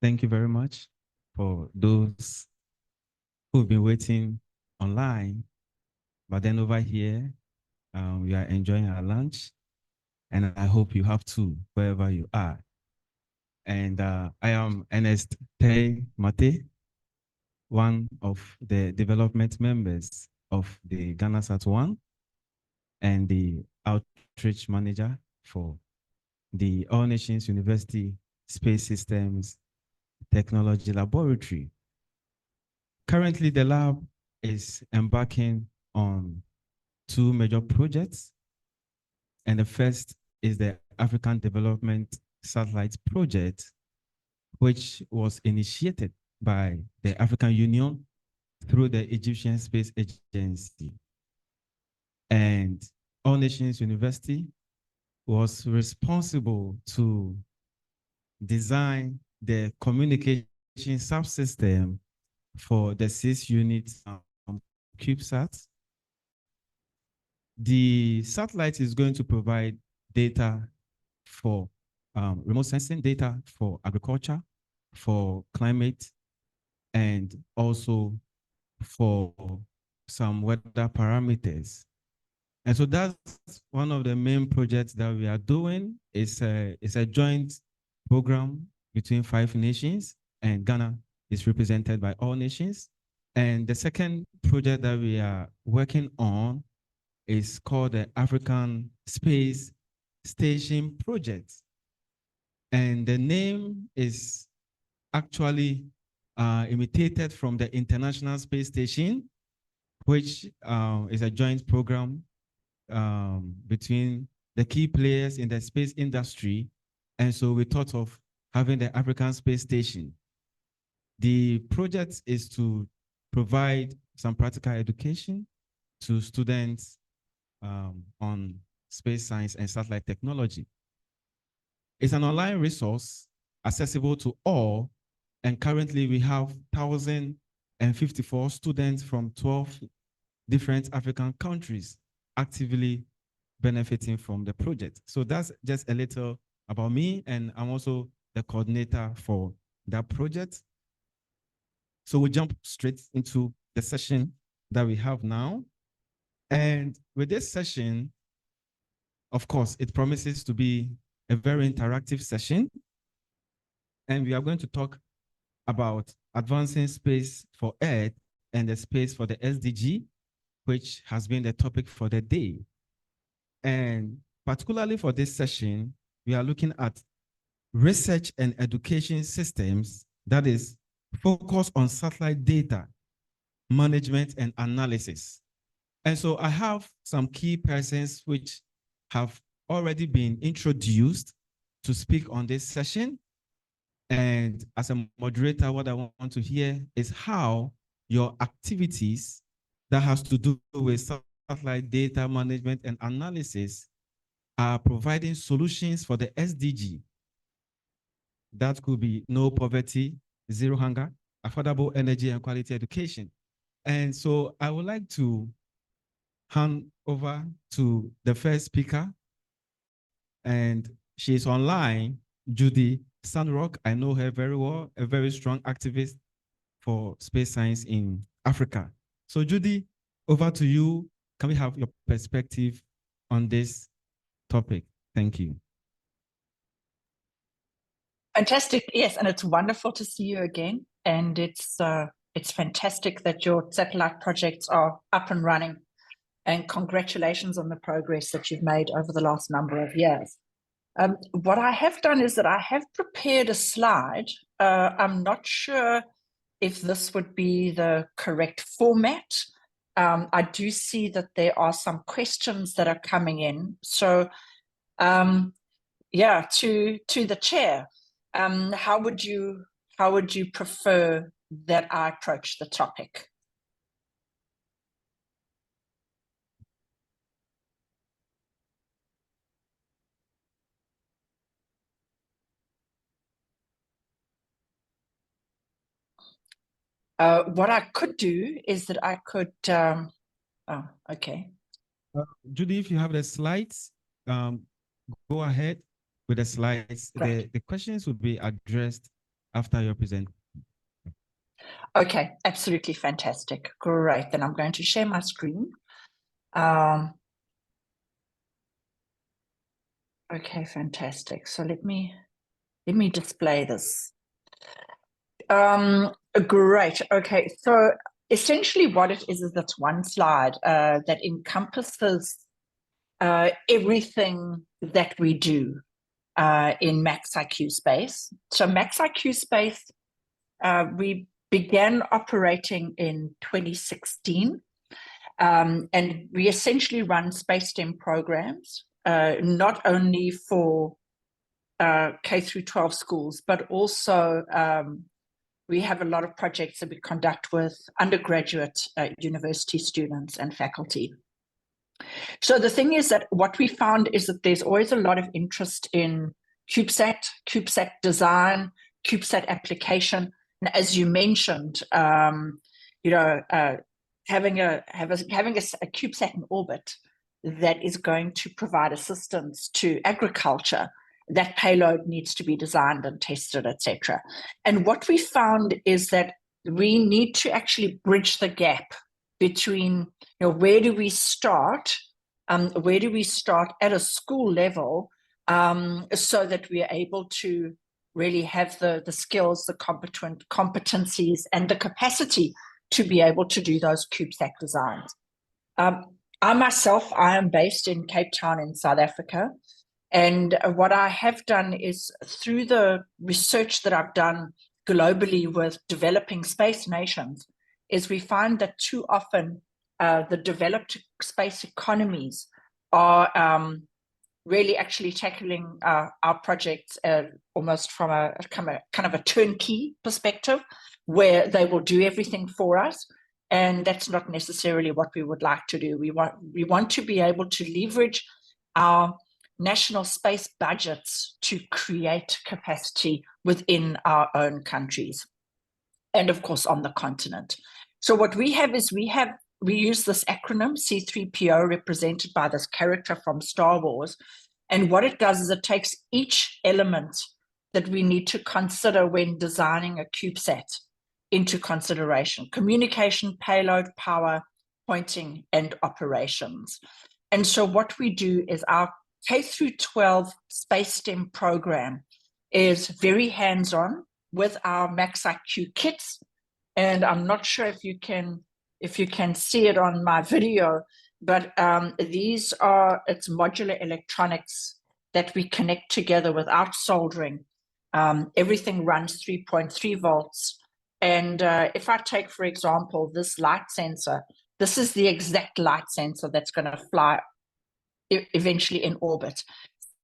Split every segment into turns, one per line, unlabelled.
Thank you very much for those who've been waiting online, but then over here, we are enjoying our lunch, and I hope you have too, wherever you are. And I am Ernest Tay Mate, one of the development members of the Ghana Sat1 and the outreach manager for the All Nations University Space Systems Technology Laboratory. Currently, the lab is embarking on two major projects. And the first is the African Development Satellite Project, which was initiated by the African Union through the Egyptian Space Agency. And All Nations University was responsible to design the communication subsystem for the 6-unit CubeSat. The satellite is going to provide data for remote sensing, data for agriculture, for climate, and also for some weather parameters. And so that's one of the main projects that we are doing. It's a joint program between 5 nations, and Ghana is represented by all nations. And the second project that we are working on is called the African Space Station Project. And the name is actually imitated from the International Space Station, which is a joint program between the key players in the space industry. And so we thought of having the African Space Station. The project is to provide some practical education to students on space science and satellite technology. It's an online resource accessible to all, and currently we have 1,054 students from 12 different African countries actively benefiting from the project. So that's just a little about me, and I'm also the coordinator for that project. So we jump straight into the session that we have now. And with this session, of course, it promises to be a very interactive session. And we are going to talk about advancing space for Earth and the space for the SDG, which has been the topic for the day. And particularly for this session, we are looking at research and education systems that is focused on satellite data management and analysis. And so I have some key persons which have already been introduced to speak on this session. And as a moderator, what I want to hear is how your activities that has to do with satellite data management and analysis are providing solutions for the SDG. That could be no poverty, zero hunger, affordable energy, and quality education. And so I would like to hand over to the first speaker, and she's online, Judy Sandrock. I know her very well, a very strong activist for space science in Africa. So Judy, over to you. Can we have your perspective on this topic? Thank you.
Fantastic, yes, and it's wonderful to see you again. And it's fantastic that your satellite projects are up and running. And congratulations on the progress that you've made over the last number of years. What I have done is that I have prepared a slide. I'm not sure if this would be the correct format. I do see that there are some questions that are coming in. So, yeah, to the chair, how would you prefer that I approach the topic? What I could do is that I could, oh, okay.
Judy, if you have the slides, go ahead with the slides. The questions will be addressed after your presentation.
Okay, absolutely fantastic. Great. Then I'm going to share my screen. Okay, fantastic. So let me display this. Great. Okay, so essentially what it is that's one slide that encompasses everything that we do in MaxIQ Space. So MaxIQ Space, we began operating in 2016, and we essentially run space STEM programs, not only for K through 12 schools, but also we have a lot of projects that we conduct with undergraduate university students and faculty. So the thing is that what we found is that there's always a lot of interest in CubeSat design, CubeSat application. And as you mentioned, you know, having a CubeSat in orbit that is going to provide assistance to agriculture, that payload needs to be designed and tested, etc. And what we found is that we need to actually bridge the gap between, you know, where do we start at a school level, so that we are able to really have the skills, the competencies, and the capacity to be able to do those CubeSat designs. I am based in Cape Town in South Africa. And what I have done is, through the research that I've done globally with developing space nations, is we find that too often the developed space economies are really actually tackling our projects almost from a kind of a turnkey perspective, where they will do everything for us. And that's not necessarily what we would like to do. We want to be able to leverage our national space budgets to create capacity within our own countries, and of course on the continent. So what we have is we use this acronym C3PO, represented by this character from Star Wars. And what it does is it takes each element that we need to consider when designing a CubeSat into consideration: communication, payload, power, pointing, and operations. And so what we do is our K through 12 space STEM program is very hands-on with our MaxIQ kits. And I'm not sure if you can see it on my video, but it's modular electronics that we connect together without soldering. Everything runs 3.3 volts. And if I take, for example, this light sensor, this is the exact light sensor that's going to fly eventually in orbit.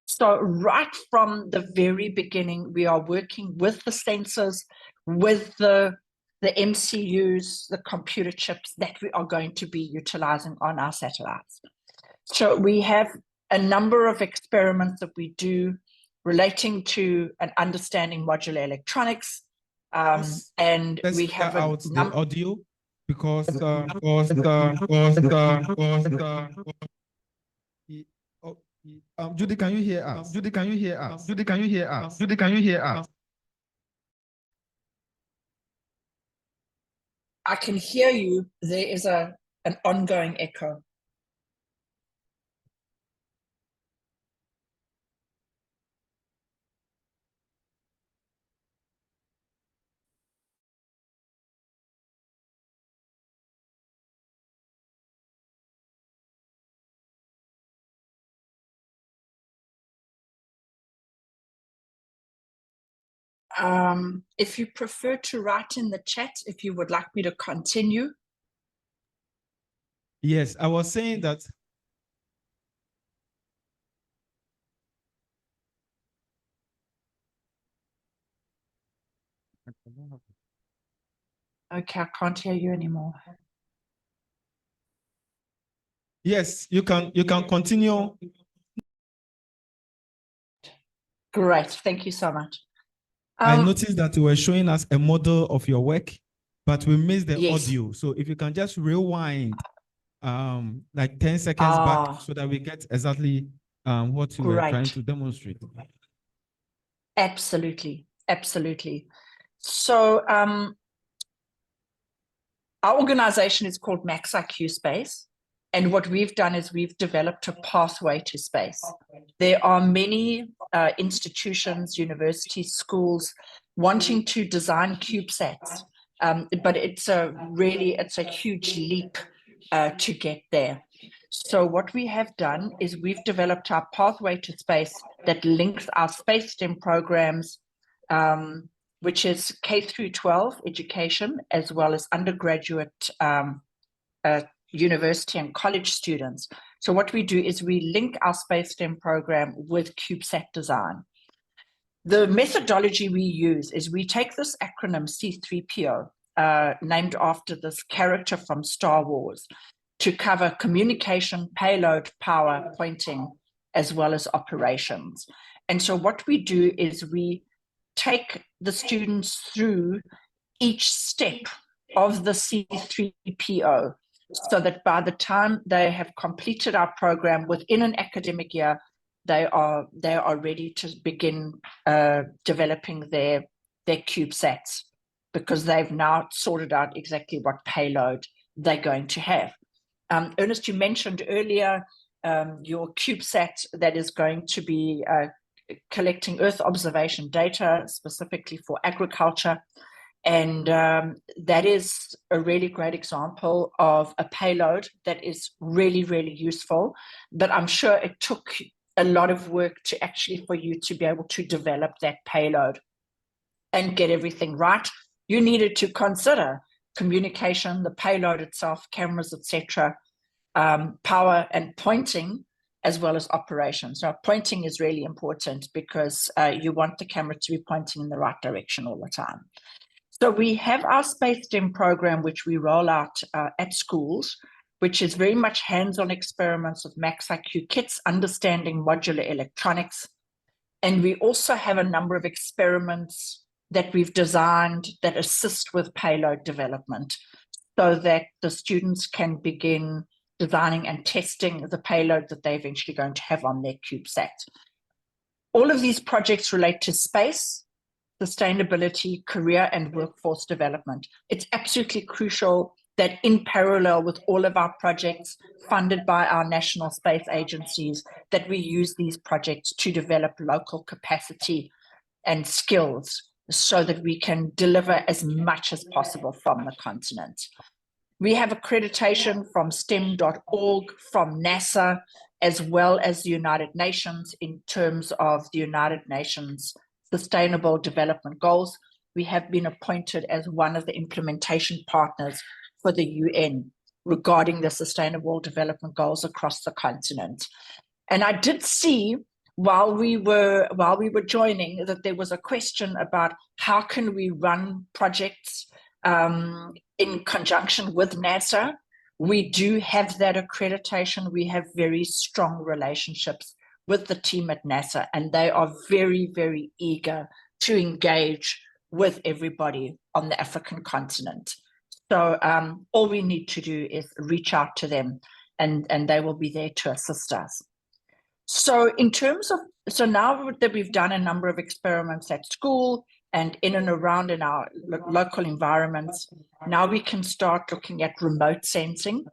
So right from the very beginning, we are working with the sensors, with the MCUs, the computer chips that we are going to be utilizing on our satellites. So we have a number of experiments that we do relating to an understanding modular electronics, and we have
out the audio because Judy, can you hear us? Judy, can you hear us? Judy, can you hear us? Judy, can you hear us?
I can hear you. There is an ongoing echo. If you prefer to write in the chat, if you would like me to continue.
Yes, I was saying that.
Okay, I can't hear you anymore.
Yes, you can continue.
Great, thank you so much.
I noticed that you were showing us a model of your work, but we missed the audio. So if you can just rewind like 10 seconds back so that we get exactly what you were trying to demonstrate.
Absolutely, absolutely. So our organization is called Max IQ Space. And what we've done is we've developed a pathway to space. There are many institutions, universities, schools wanting to design CubeSats, but it's a huge leap to get there. So what we have done is we've developed our pathway to space that links our space STEM programs, which is K through 12 education, as well as undergraduate university and college students. So what we do is we link our space STEM program with CubeSat design. The methodology we use is we take this acronym C3PO, named after this character from Star Wars, to cover communication, payload, power, pointing, as well as operations. And so what we do is we take the students through each step of the C3PO, so that by the time they have completed our program within an academic year, they are ready to begin developing their CubeSats, because they've now sorted out exactly what payload they're going to have. Ernest, you mentioned earlier your CubeSat that is going to be collecting Earth observation data specifically for agriculture. And that is a really great example of a payload that is really, really useful. But I'm sure it took a lot of work to actually for you to be able to develop that payload and get everything right. You needed to consider communication, the payload itself, cameras, etc., power and pointing, as well as operations. Now, pointing is really important because you want the camera to be pointing in the right direction all the time. So we have our space STEM program, which we roll out at schools, which is very much hands-on experiments with Max IQ kits, understanding modular electronics. And we also have a number of experiments that we've designed that assist with payload development, so that the students can begin designing and testing the payload that they're eventually going to have on their CubeSat. All of these projects relate to space, sustainability, career and workforce development. It's absolutely crucial that in parallel with all of our projects funded by our national space agencies, that we use these projects to develop local capacity and skills so that we can deliver as much as possible from the continent. We have accreditation from STEM.org, from NASA, as well as the United Nations in terms of the United Nations Sustainable Development Goals. We have been appointed as one of the implementation partners for the UN regarding the Sustainable Development Goals across the continent. And I did see while we were joining that there was a question about how can we run projects in conjunction with NASA. We do have that accreditation. We have very strong relationships with the team at NASA, and they are very, very eager to engage with everybody on the African continent. So all we need to do is reach out to them, and they will be there to assist us. So in terms of, so now that we've done a number of experiments at school and in and around in our local environments, now we can start looking at remote sensing.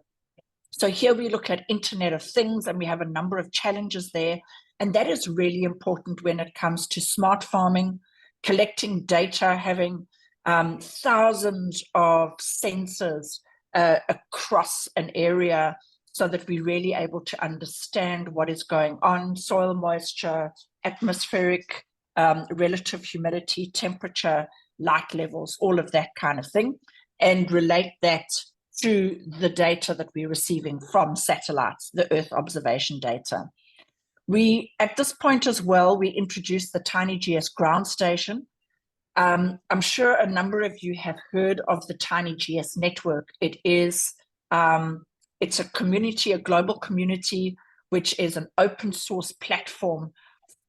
So here we look at Internet of Things, and we have a number of challenges there. And that is really important when it comes to smart farming, collecting data, having thousands of sensors across an area so that we're really able to understand what is going on, soil moisture, atmospheric, relative humidity, temperature, light levels, all of that kind of thing, and relate that to the data that we're receiving from satellites, the Earth observation data. We, at this point as well, we introduced the TinyGS ground station. I'm sure a number of you have heard of the TinyGS network. It is, it's a community, a global community, which is an open source platform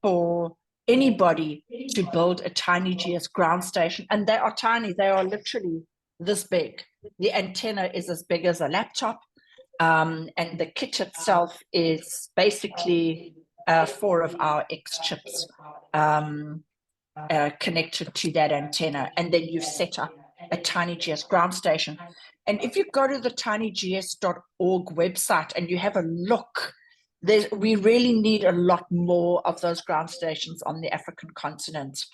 for anybody to build a TinyGS ground station. And they are tiny, they are literally this big. The antenna is as big as a laptop, and the kit itself is basically 4 of our X chips. connected to that antenna, and then you've set up a TinyGS ground station. And if you go to the tinygs.org website and you have a look, we really need a lot more of those ground stations on the African continent,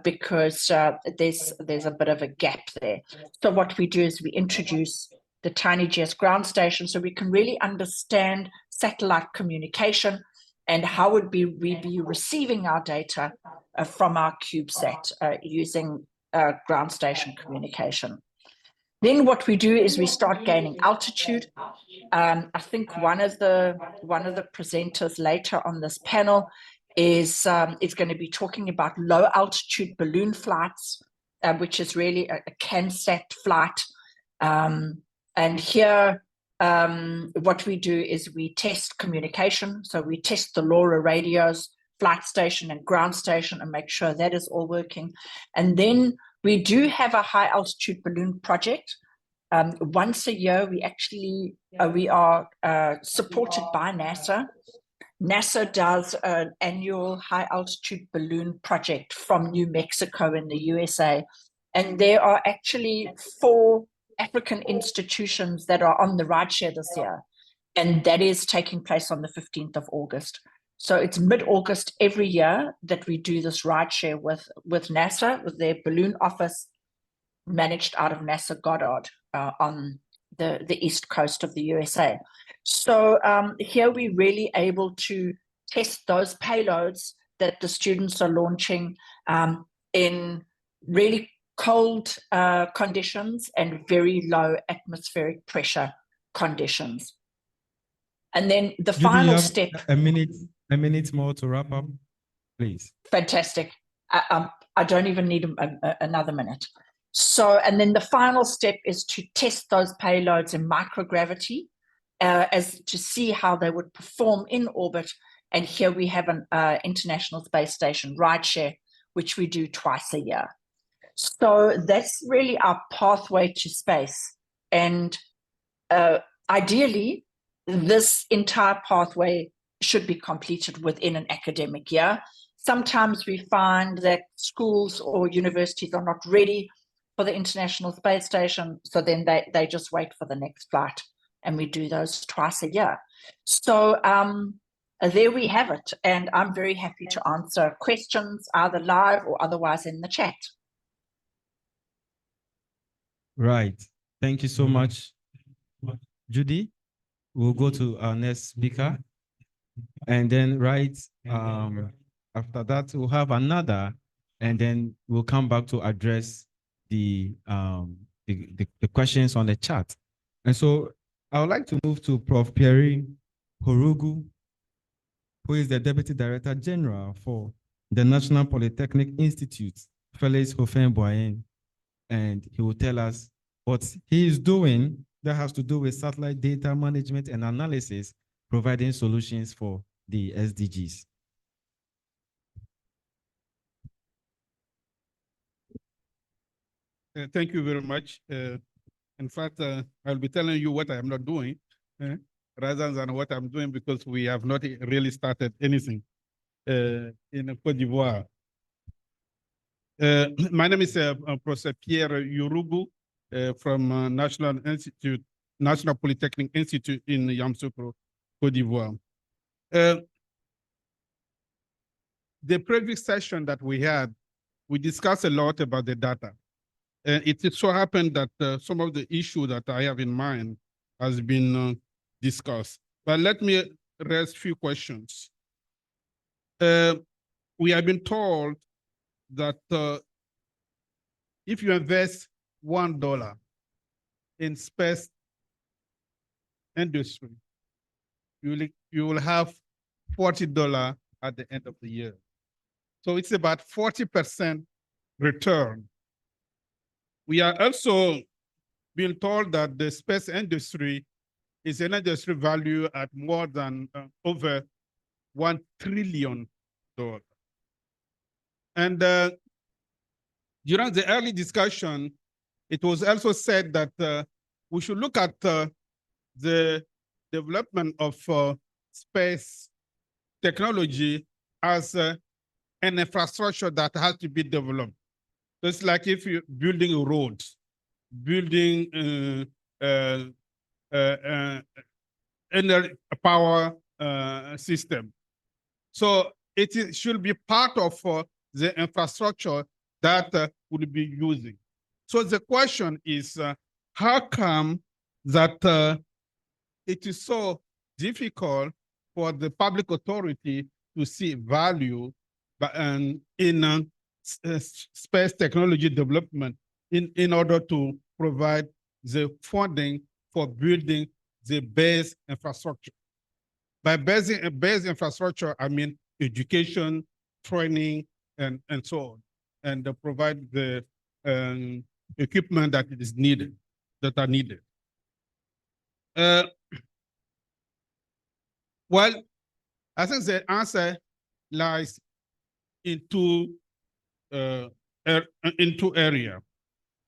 because there's a bit of a gap there. So what we do is we introduce the TinyGS ground station so we can really understand satellite communication and how would we be receiving our data from our CubeSat using ground station communication. Then what we do is we start gaining altitude. I think one of the presenters later on this panel is going to be talking about low altitude balloon flights, which is really a CanSat flight. And here, what we do is we test communication. So we test the LoRa radios, flight station and ground station, and make sure that is all working. And then we do have a high altitude balloon project. Once a year, we are supported by NASA. NASA does an annual high altitude balloon project from New Mexico in the USA. And there are actually 4 African institutions that are on the rideshare this year. And that is taking place on the 15th of August. So it's mid-August every year that we do this rideshare with NASA, with their balloon office managed out of NASA Goddard on the east coast of the USA. So here we're really able to test those payloads that the students are launching in really cold conditions and very low atmospheric pressure conditions. And then the
Judy,
final
you have
step.
A minute more to wrap up, please.
Fantastic. I don't even need another minute. So, and then the final step is to test those payloads in microgravity as to see how they would perform in orbit. And here we have an International Space Station rideshare, which we do twice a year. So that's really our pathway to space. And ideally, this entire pathway should be completed within an academic year. Sometimes we find that schools or universities are not ready for the International Space Station, so then they just wait for the next flight, and we do those twice a year. So there we have it, and I'm very happy to answer questions either live or otherwise in the chat.
Right. Thank you so much, Judy. We'll go to our next speaker, and then after that we'll have another, and then we'll come back to address the questions on the chat. And so I would like to move to Prof. Pierre Horugu, who is the Deputy Director General for the National Polytechnic Institute, Félix Houphouët-Boigny, and he will tell us what he is doing that has to do with satellite data management and analysis, providing solutions for the SDGs.
Thank you very much. In fact, I'll be telling you what I am not doing rather than what I'm doing, because we have not really started anything in Côte d'Ivoire. My name is Professor Pierre Horugu from National Polytechnic Institute in Yamoussoukro, Côte d'Ivoire. The previous session that we had, we discussed a lot about the data. It so happened that some of the issue that I have in mind has been discussed. But let me raise a few questions. We have been told that if you invest $1 in space industry, you will have $40 at the end of the year. So it's about 40% return. We are also being told that the space industry is an industry value at more than over $1 trillion. And during the early discussion, it was also said that we should look at the development of space technology as an infrastructure that has to be developed. It's like if you're building a road, building energy power system. So should be part of the infrastructure that we'll be using. So the question is, how come that it is so difficult for the public authority to see value in space technology development in order to provide the funding for building the base infrastructure? By base infrastructure, I mean education, training, and so on, and provide the equipment that is needed, that are needed. Well, I think the answer lies in two areas.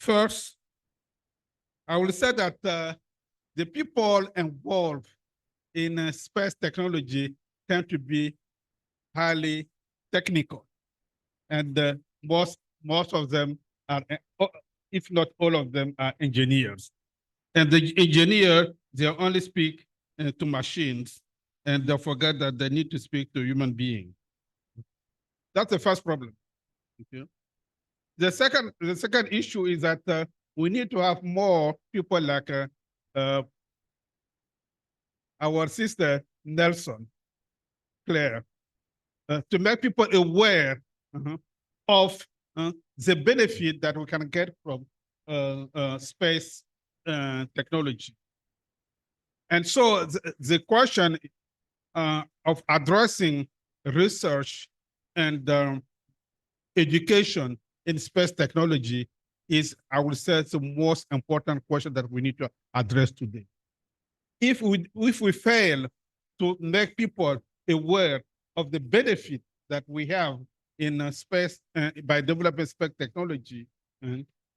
First, I will say that the people involved in space technology tend to be highly technical, and most of them are, if not all of them, are engineers. And the engineer, they only speak to machines, and they forget that they need to speak to human beings. That's the first problem. Okay. The second issue is that we need to have more people like our sister Nelson Claire to make people aware of the benefit that we can get from space technology. And so the question of addressing research and education in space technology is, I would say, the most important question that we need to address today. If we fail to make people aware of the benefit that we have in space by developing space technology,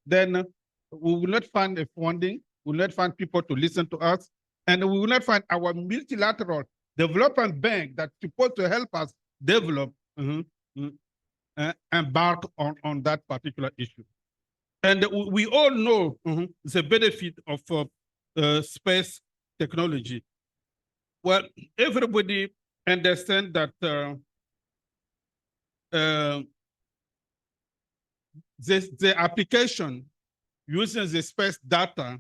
then we will not find the funding, we will not find people to listen to us, and we will not find our multilateral development bank that's supposed to help us develop embark on that particular issue. And we all know the benefit of space technology. Well, everybody understands that the application using the space data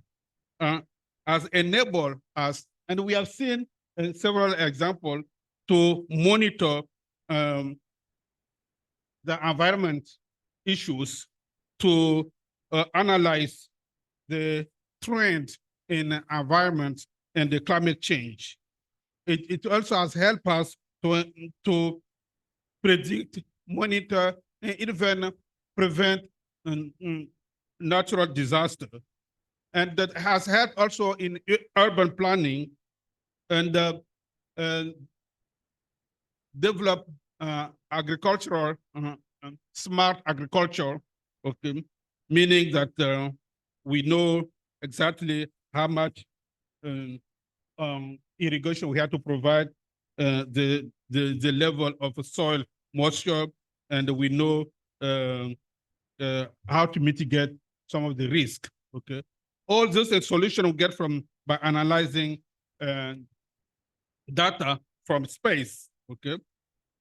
has enabled us, and we have seen several examples, to monitor the environment issues, to analyze the trend in environment and the climate change. It also has helped us to predict, monitor, and even prevent natural disaster. And that has helped also in urban planning and develop agricultural, smart agriculture, okay, meaning that we know exactly how much irrigation we have to provide, the level of soil moisture, and we know how to mitigate some of the risk. Okay, all this is solution we get by analyzing data from space. Okay,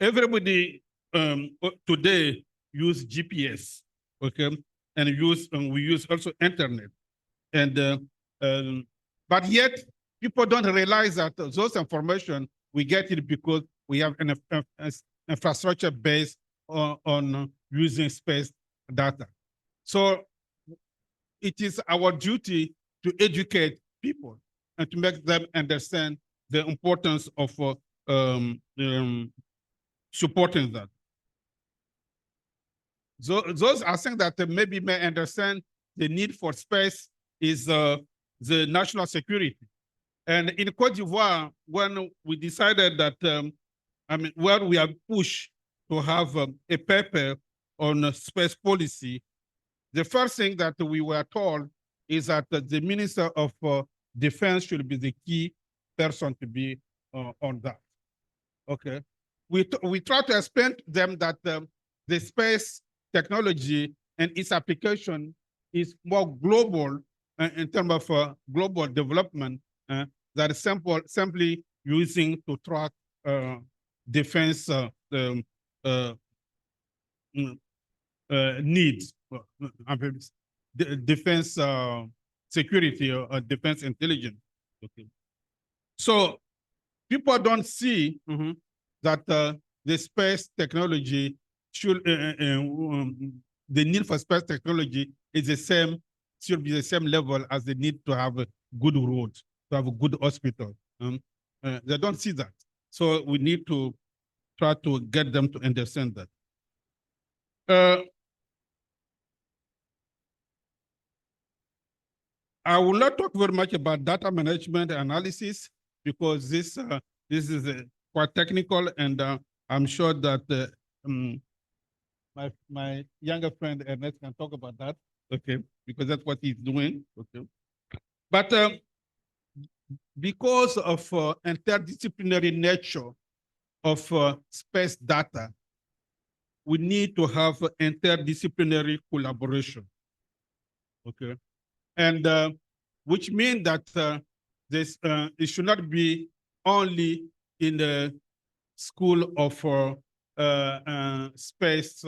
everybody today use GPS. Okay, and we use also internet, and but yet people don't realize that those information we get it because we have an infrastructure based on using space data. So it is our duty to educate people and to make them understand the importance of supporting that. Those I think that maybe may understand the need for space is the national security. And in Cote d'Ivoire, when we decided that, when we are pushed to have a paper on space policy, the first thing that we were told is that the Minister of Defense should be the key person to be on that. Okay, we try to explain to them that the space technology and its application is more global in terms of global development that is simply using to track defense needs, defense security or defense intelligence. Okay. So people don't see that the space technology should, the need for space technology is the same, should be the same level as the need to have a good roads, to have a good hospital. They don't see that. So we need to try to get them to understand that. I will not talk very much about data management analysis because this is quite technical, and I'm sure that my younger friend Ernest can talk about that. Okay, because that's what he's doing. Okay, but because of interdisciplinary nature of space data, we need to have interdisciplinary collaboration. Okay. And which means that this it should not be only in the school of space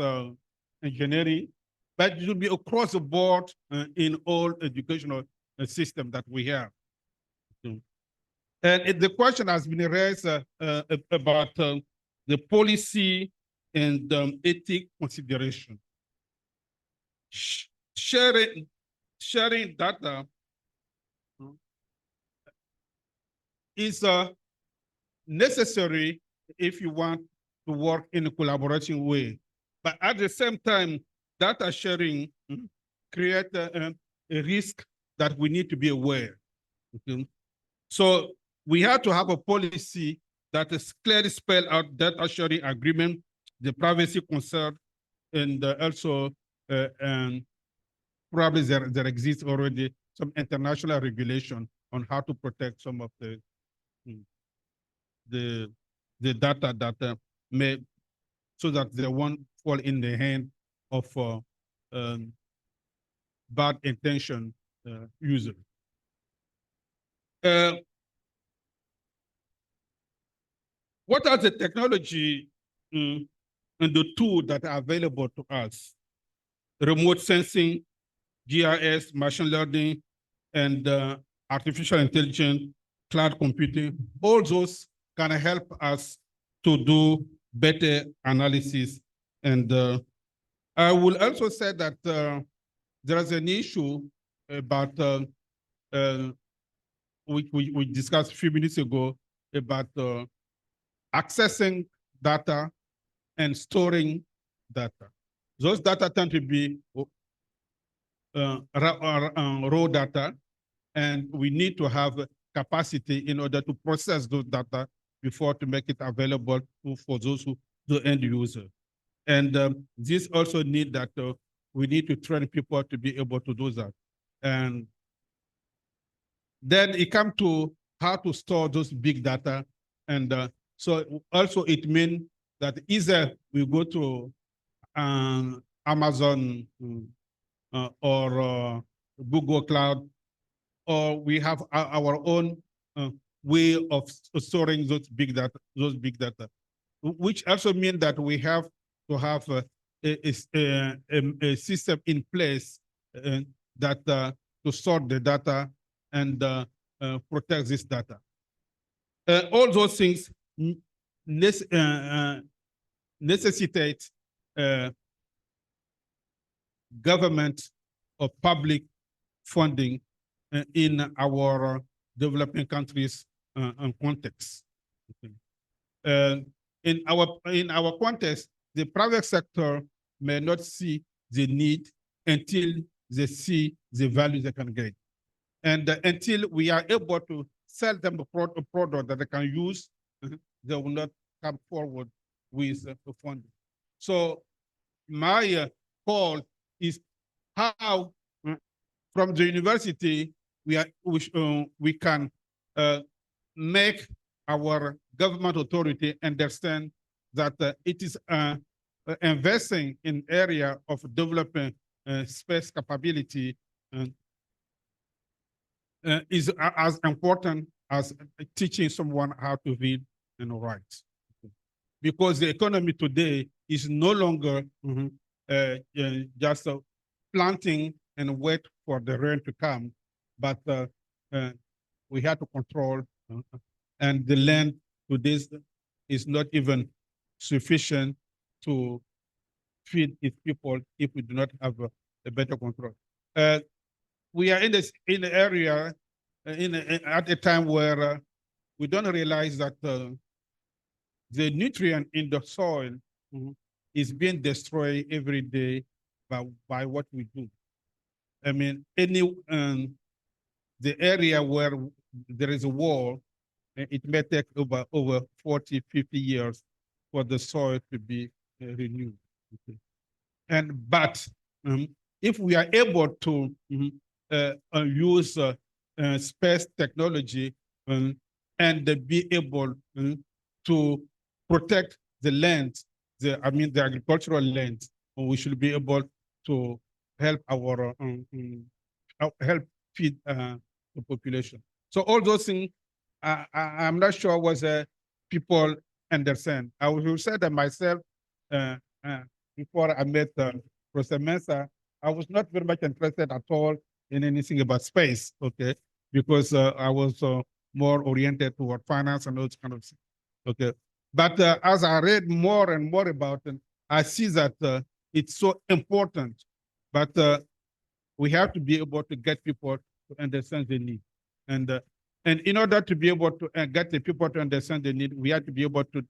engineering, but it should be across the board in all educational system that we have. And the question has been raised about the policy and ethic consideration. Sharing data is necessary if you want to work in a collaborative way. But at the same time, data sharing creates a risk that we need to be aware. Okay? So we have to have a policy that is clearly spelled out data sharing agreement, the privacy concern, and also probably there exists already some international regulation on how to protect some of the data that may, so that they won't fall in the hand of bad intention users. What are the technology and the tools that are available to us? Remote sensing, GIS, machine learning, and artificial intelligence, cloud computing, all those can help us to do better analysis. And I will also say that there is an issue about, we discussed a few minutes ago about accessing data and storing data. Those data tend to be raw data, and we need to have capacity in order to process those data before to make it available for those who the end user. And this also need that we need to train people to be able to do that. And then it comes to how to store those big data. And so also it means that either we go to Amazon or Google Cloud, or we have our own way of storing those big data, which also means that we have to have a system in place that to store the data and protect this data. All those things necessitate government or public funding in our developing countries context. Okay. In our context, the private sector may not see the need until they see the value they can get. And until we are able to sell them a product that they can use, they will not come forward with funding. So my call is how from the university we can make our government authority understand that it is investing in area of developing space capability is as important as teaching someone how to read and write. Because the economy today is no longer just planting and wait for the rain to come, but we have to control, and the land to this is not even sufficient to feed its people if we do not have a better control. We are in the area at a time where we don't realize that the nutrient in the soil is being destroyed every day by what we do. I mean, the area where there is a wall, it may take over 40, 50 years for the soil to be renewed. Okay. But if we are able to use space technology and be able to protect the land, the agricultural land, we should be able to help our help feed the population. So all those things, I'm not sure was people understand. I will say that myself before I met Professor Mensah, I was not very much interested at all in anything about space, okay? Because I was more oriented toward finance and those kind of things, okay? But as I read more and more about it, I see that it's so important, but we have to be able to get people to understand the need. And in order to be able to get the people to understand the need, we have to be able to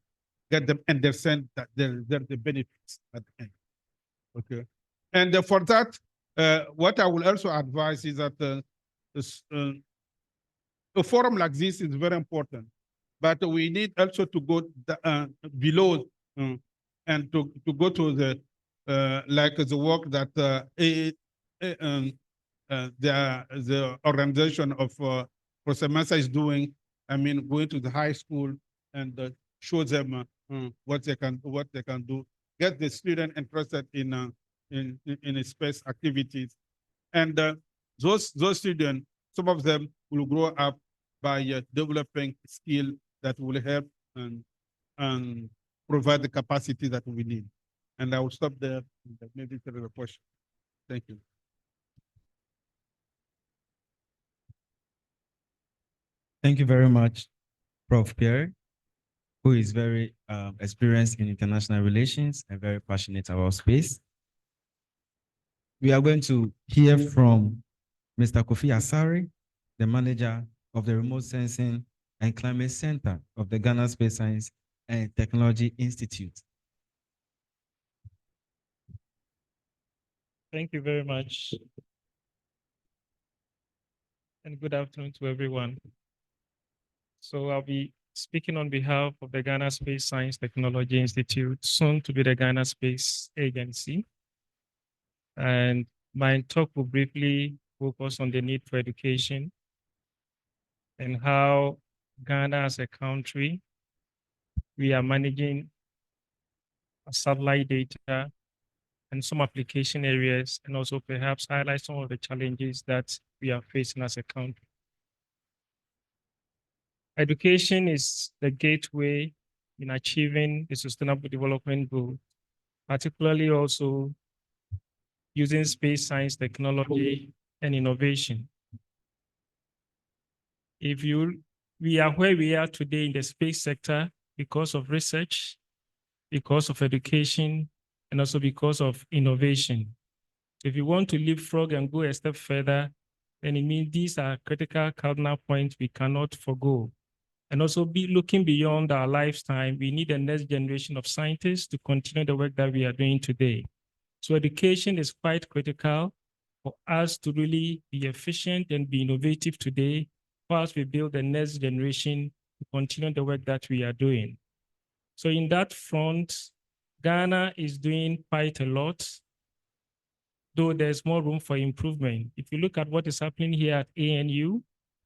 get them understand that there are the benefits at the end. Okay. And for that, what I will also advise is that a forum like this is very important, but we need also to go below and to go to the like the work that the organization of Professor Mensah is doing. I mean, going to the high school and show them what they can do. Get the student interested in space activities, and those students, some of them will grow up by developing skill that will help and provide the capacity that we need. And I will stop there. Maybe there is a question. Thank you.
Thank you very much, Prof. Pierre, who is very experienced in international relations and very passionate about space. We are going to hear from Mr. Kofi Asare, the manager of the Remote Sensing and Climate Center of the Ghana Space Science and Technology Institute.
Thank you very much. And good afternoon to everyone. So I'll be speaking on behalf of the Ghana Space Science Technology Institute, soon to be the Ghana Space Agency. And my talk will briefly focus on the need for education and how Ghana as a country, we are managing satellite data and some application areas, and also perhaps highlight some of the challenges that we are facing as a country. Education is the gateway in achieving the Sustainable Development Goal, particularly also using space science technology and innovation. We are where we are today in the space sector because of research, because of education, and also because of innovation. If you want to leapfrog and go a step further, then it means these are critical cardinal points we cannot forgo. And also be looking beyond our lifetime, we need a next generation of scientists to continue the work that we are doing today. So education is quite critical for us to really be efficient and be innovative today, whilst we build the next generation to continue the work that we are doing. So in that front, Ghana is doing quite a lot, though there's more room for improvement. If you look at what is happening here at ANU,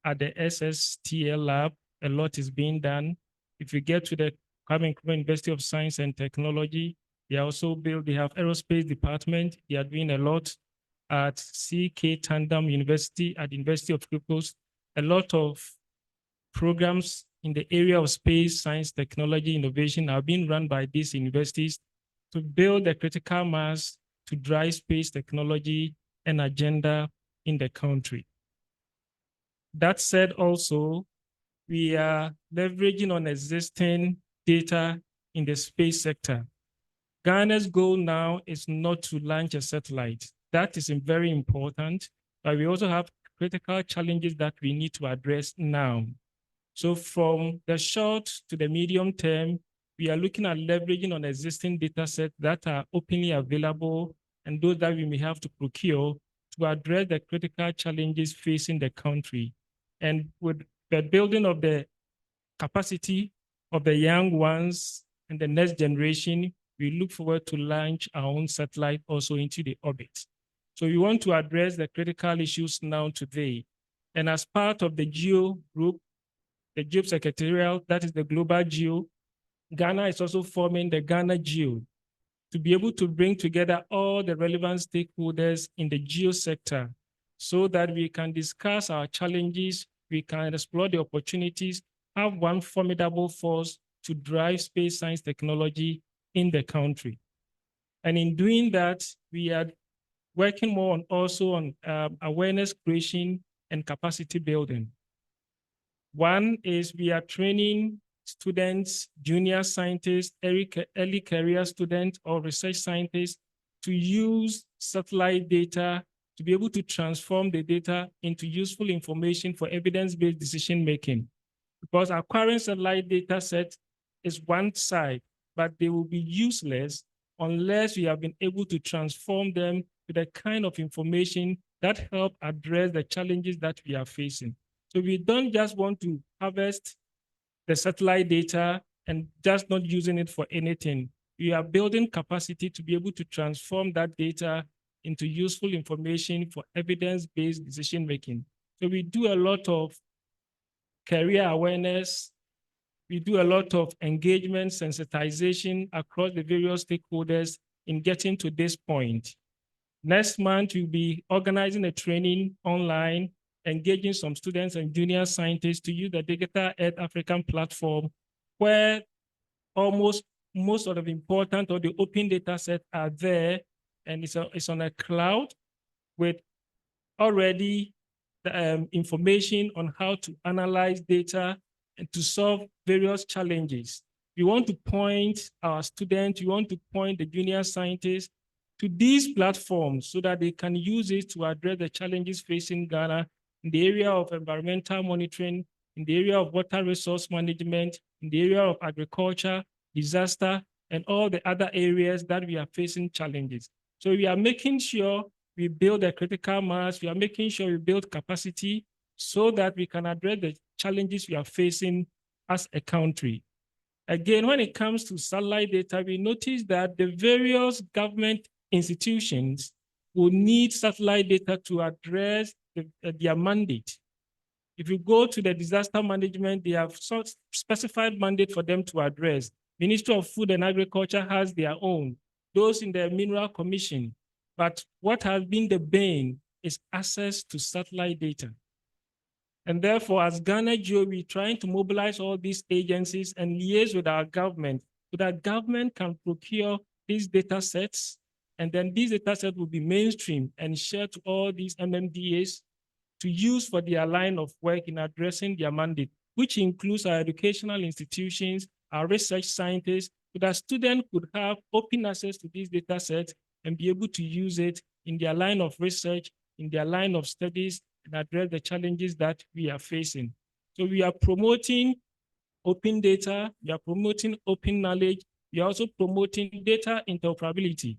at the SSTL lab, a lot is being done. If you get to the Kwame Nkrumah University of Science and Technology, They have aerospace department. They are doing a lot at CK Tandem University, at the University of Cape Coast. A lot of programs in the area of space, science, technology, innovation are being run by these universities to build a critical mass to drive space technology and agenda in the country. That said, also, we are leveraging on existing data in the space sector. Ghana's goal now is not to launch a satellite. That is very important, but we also have critical challenges that we need to address now. So from the short to the medium term, we are looking at leveraging on existing data sets that are openly available and those that we may have to procure to address the critical challenges facing the country. And with the building of the capacity of the young ones and the next generation, we look forward to launch our own satellite also into the orbit. So we want to address the critical issues now today. And as part of the GEO group, the GEO Secretarial, that is the Global GEO, Ghana is also forming the Ghana GEO to be able to bring together all the relevant stakeholders in the GEO sector so that we can discuss our challenges, we can explore the opportunities, have one formidable force to drive space science technology in the country. And in doing that, we are working more on awareness creation and capacity building. One is we are training students, junior scientists, early career students or research scientists to use satellite data to be able to transform the data into useful information for evidence-based decision-making. Because acquiring satellite data set is one side, but they will be useless unless we have been able to transform them to the kind of information that help address the challenges that we are facing. So we don't just want to harvest the satellite data and just not using it for anything. We are building capacity to be able to transform that data into useful information for evidence-based decision-making. So we do a lot of career awareness. We do a lot of engagement, sensitization across the various stakeholders in getting to this point. Next month, we'll be organizing a training online, engaging some students and junior scientists to use the Digital Earth African platform, where almost most of the important or the open data sets are there, and it's on a cloud with already the information on how to analyze data and to solve various challenges. We want to point our students, we want to point the junior scientists to these platforms so that they can use it to address the challenges facing Ghana in the area of environmental monitoring, in the area of water resource management, in the area of agriculture, disaster, and all the other areas that we are facing challenges. So we are making sure we build a critical mass, we are making sure we build capacity so that we can address the challenges we are facing as a country. Again, when it comes to satellite data, we notice that the various government institutions will need satellite data to address their mandate. If you go to the disaster management, they have specified mandate for them to address. Ministry of Food and Agriculture has their own, those in the Mineral Commission. But what has been the bane is access to satellite data. And therefore, as Ghana GEO, we're trying to mobilize all these agencies and liaise with our government so that government can procure these data sets. And then these data sets will be mainstream and shared to all these MMDAs to use for their line of work in addressing their mandate, which includes our educational institutions, our research scientists, so that students could have open access to these data sets and be able to use it in their line of research, in their line of studies, and address the challenges that we are facing. So we are promoting open data, we are promoting open knowledge, we are also promoting data interoperability.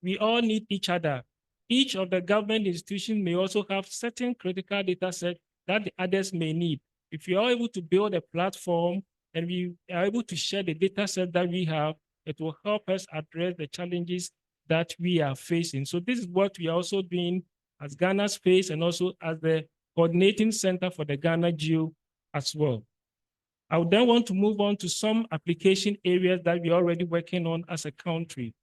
We all need each other. Each of the government institutions may also have certain critical data sets that the others may need. If we are able to build a platform and we are able to share the data set that we have, it will help us address the challenges that we are facing. So this is what we are also doing as Ghana Space and also as the coordinating center for the Ghana GEO as well. I would then want to move on to some application areas that we're already working on as a country.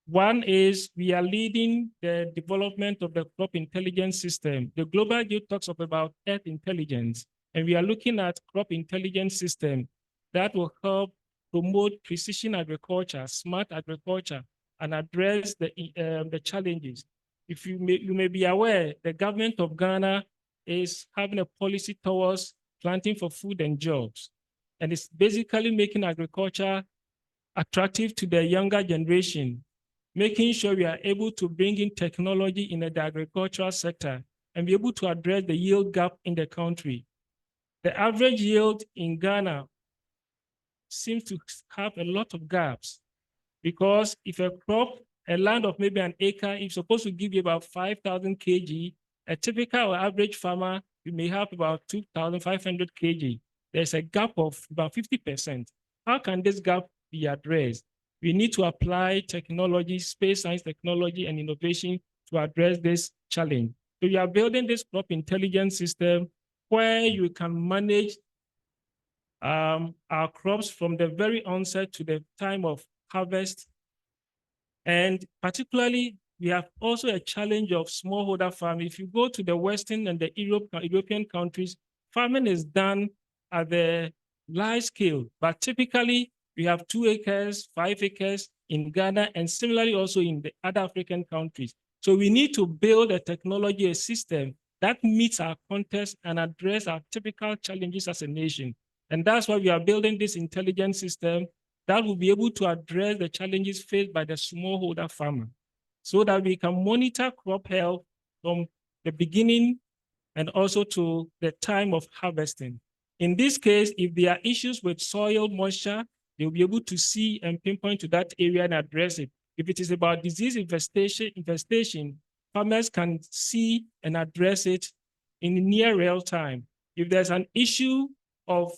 One is we are leading the development of the crop intelligence system. The Global Yield talks about earth intelligence, and we are looking at crop intelligence system that will help promote precision agriculture, smart agriculture, and address the challenges. If you may be aware, the government of Ghana is having a policy towards planting for food and jobs. And it's basically making agriculture attractive to the younger generation, making sure we are able to bring in technology in the agricultural sector and be able to address the yield gap in the country. The average yield in Ghana seems to have a lot of gaps, because if a crop, a land of maybe an acre is supposed to give you about 5,000 kg, a typical or average farmer, you may have about 2,500 kg. There's a gap of about 50%. How can this gap be addressed? We need to apply technology, space science technology and innovation to address this challenge. So we are building this crop intelligence system where you can manage our crops from the very onset to the time of harvest. And particularly, we have also a challenge of smallholder farming. If you go to the Western and the European countries, farming is done at the large scale, but typically we have 2 acres, 5 acres in Ghana, and similarly also in the other African countries. So we need to build a technology, a system that meets our context and address our typical challenges as a nation. And that's why we are building this intelligence system that will be able to address the challenges faced by the smallholder farmer, so that we can monitor crop health from the beginning and also to the time of harvesting. In this case, if there are issues with soil moisture, they'll be able to see and pinpoint to that area and address it. If it is about disease infestation, farmers can see and address it in near real time. If there's an issue of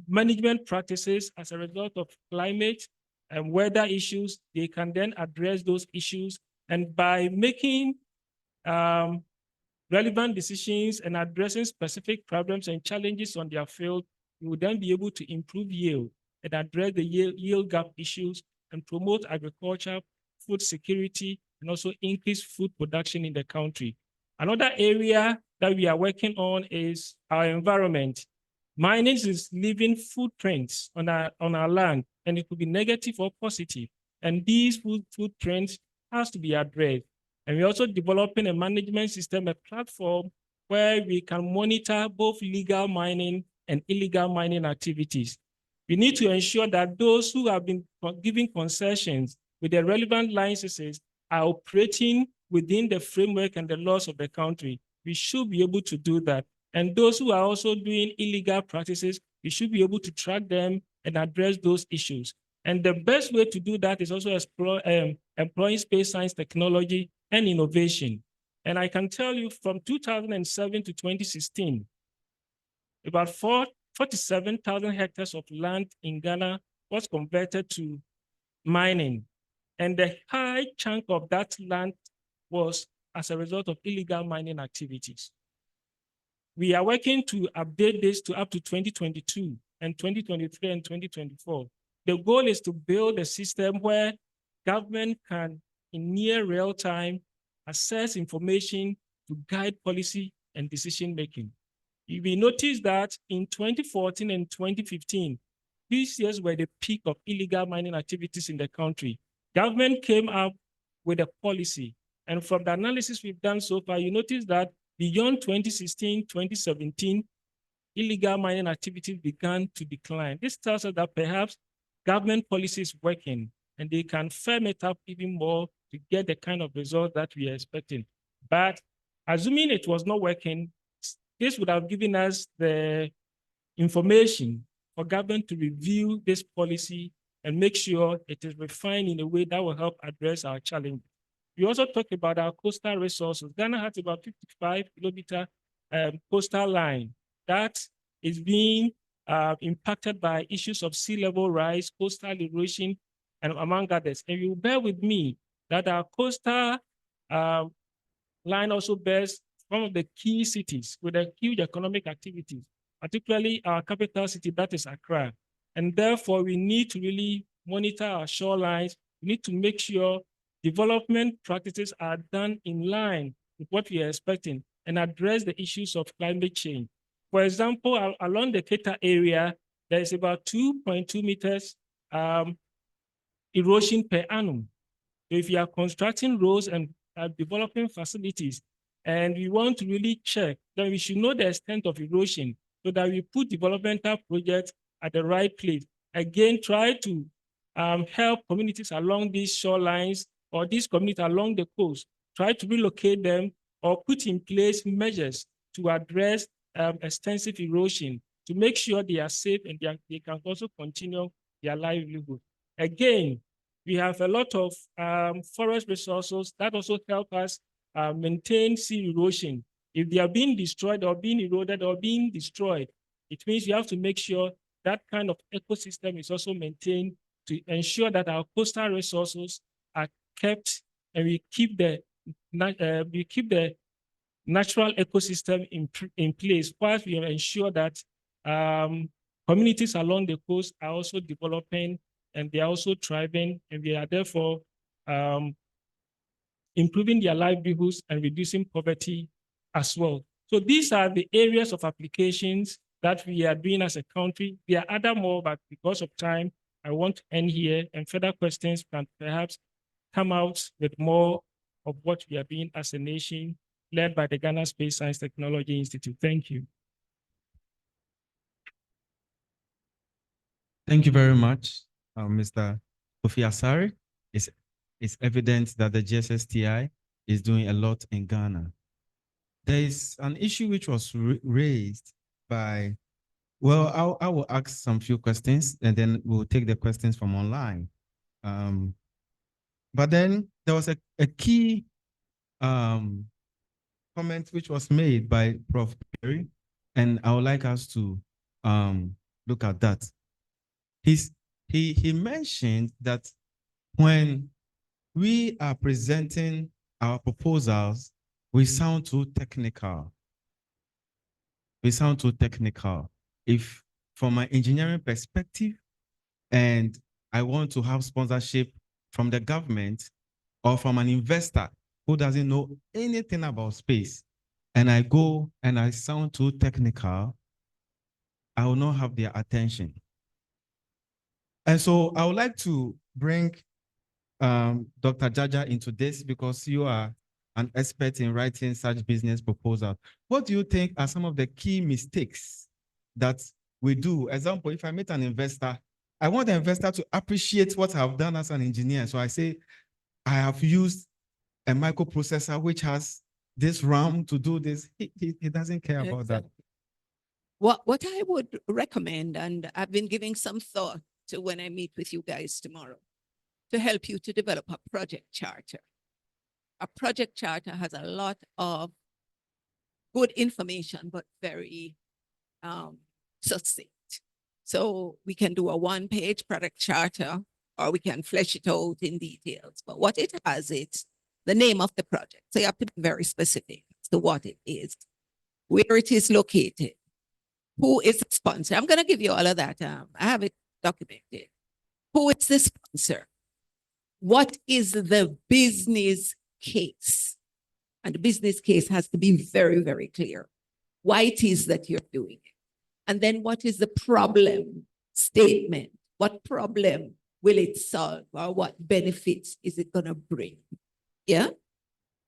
management practices as a result of climate and weather issues, they can then address those issues. And by making relevant decisions and addressing specific problems and challenges on their field, you will then be able to improve yield and address the yield gap issues and promote agriculture, food security, and also increase food production in the country. Another area that we are working on is our environment. Mining is leaving footprints on our land, and it could be negative or positive. And these footprints has to be addressed. And we're also developing a management system, a platform where we can monitor both legal mining and illegal mining activities. We need to ensure that those who have been given concessions with the relevant licenses are operating within the framework and the laws of the country. We should be able to do that. And those who are also doing illegal practices, we should be able to track them and address those issues. And the best way to do that is also employing space science technology and innovation. And I can tell you from 2007 to 2016, about 47,000 hectares of land in Ghana was converted to mining. And the high chunk of that land was as a result of illegal mining activities. We are working to update this to up to 2022 and 2023 and 2024. The goal is to build a system where government can, in near real time, assess information to guide policy and decision-making. You will notice that in 2014 and 2015, these years were the peak of illegal mining activities in the country. Government came up with a policy. And from the analysis we've done so far, you notice that beyond 2016, 2017, illegal mining activities began to decline. This tells us that perhaps government policy is working and they can firm it up even more to get the kind of result that we are expecting. But assuming it was not working, this would have given us the information for government to review this policy and make sure it is refined in a way that will help address our challenges. We also talk about our coastal resources. Ghana has about 55 kilometer coastal line that is being impacted by issues of sea level rise, coastal erosion, and among others. And you bear with me that our coastal line also bears one of the key cities with a huge economic activities. particularly our capital city, that is Accra. And therefore, we need to really monitor our shorelines. We need to make sure development practices are done in line with what we are expecting and address the issues of climate change. For example, along the Keta area, there is about 2.2 meters erosion per annum. So if you are constructing roads and developing facilities, and we want to really check, then we should know the extent of erosion so that we put developmental projects at the right place. Again, try to help communities along these shorelines or these communities along the coast, try to relocate them or put in place measures to address extensive erosion to make sure they are safe and they can also continue their livelihood. Again, we have a lot of forest resources that also help us maintain sea erosion. If they are being destroyed or being eroded or being destroyed, it means we have to make sure that kind of ecosystem is also maintained to ensure that our coastal resources are kept and we keep the natural ecosystem in place whilst we ensure that communities along the coast are also developing and they are also thriving, and we are therefore improving their livelihoods and reducing poverty as well. So these are the areas of applications that we are doing as a country. There are other more, but because of time, I want to end here, and further questions can perhaps come out with more of what we are doing as a nation, led by the Ghana Space Science Technology Institute. Thank you.
Thank you very much, Mr. Kofi Asare. It's evident that the GSSTI is doing a lot in Ghana. There is an issue which was raised by, well, I will ask some few questions and then we'll take the questions from online. But then there was a key comment which was made by Prof. Perry, and I would like us to look at that. He mentioned that when we are presenting our proposals, we sound too technical. We sound too technical. If from an engineering perspective, and I want to have sponsorship from the government or from an investor who doesn't know anything about space, and I go and I sound too technical, I will not have their attention. And so I would like to bring Dr. Jaja into this because you are an expert in writing such business proposals. What do you think are some of the key mistakes that we do? Example, if I meet an investor, I want the investor to appreciate what I've done as an engineer. So I say, I have used a microprocessor which has this RAM to do this. He doesn't care about that.
What I would recommend, and I've been giving some thought to when I meet with you guys tomorrow, to help you to develop a project charter. A project charter has a lot of good information, but very succinct. So we can do a one-page product charter, or we can flesh it out in details. But what it has, it's the name of the project. So you have to be very specific as to what it is, where it is located, who is the sponsor. I'm going to give you all of that. I have it documented. Who is the sponsor? What is the business case? And the business case has to be very, very clear. Why it is that you're doing it. And then what is the problem statement? What problem will it solve, or what benefits is it going to bring? Yeah.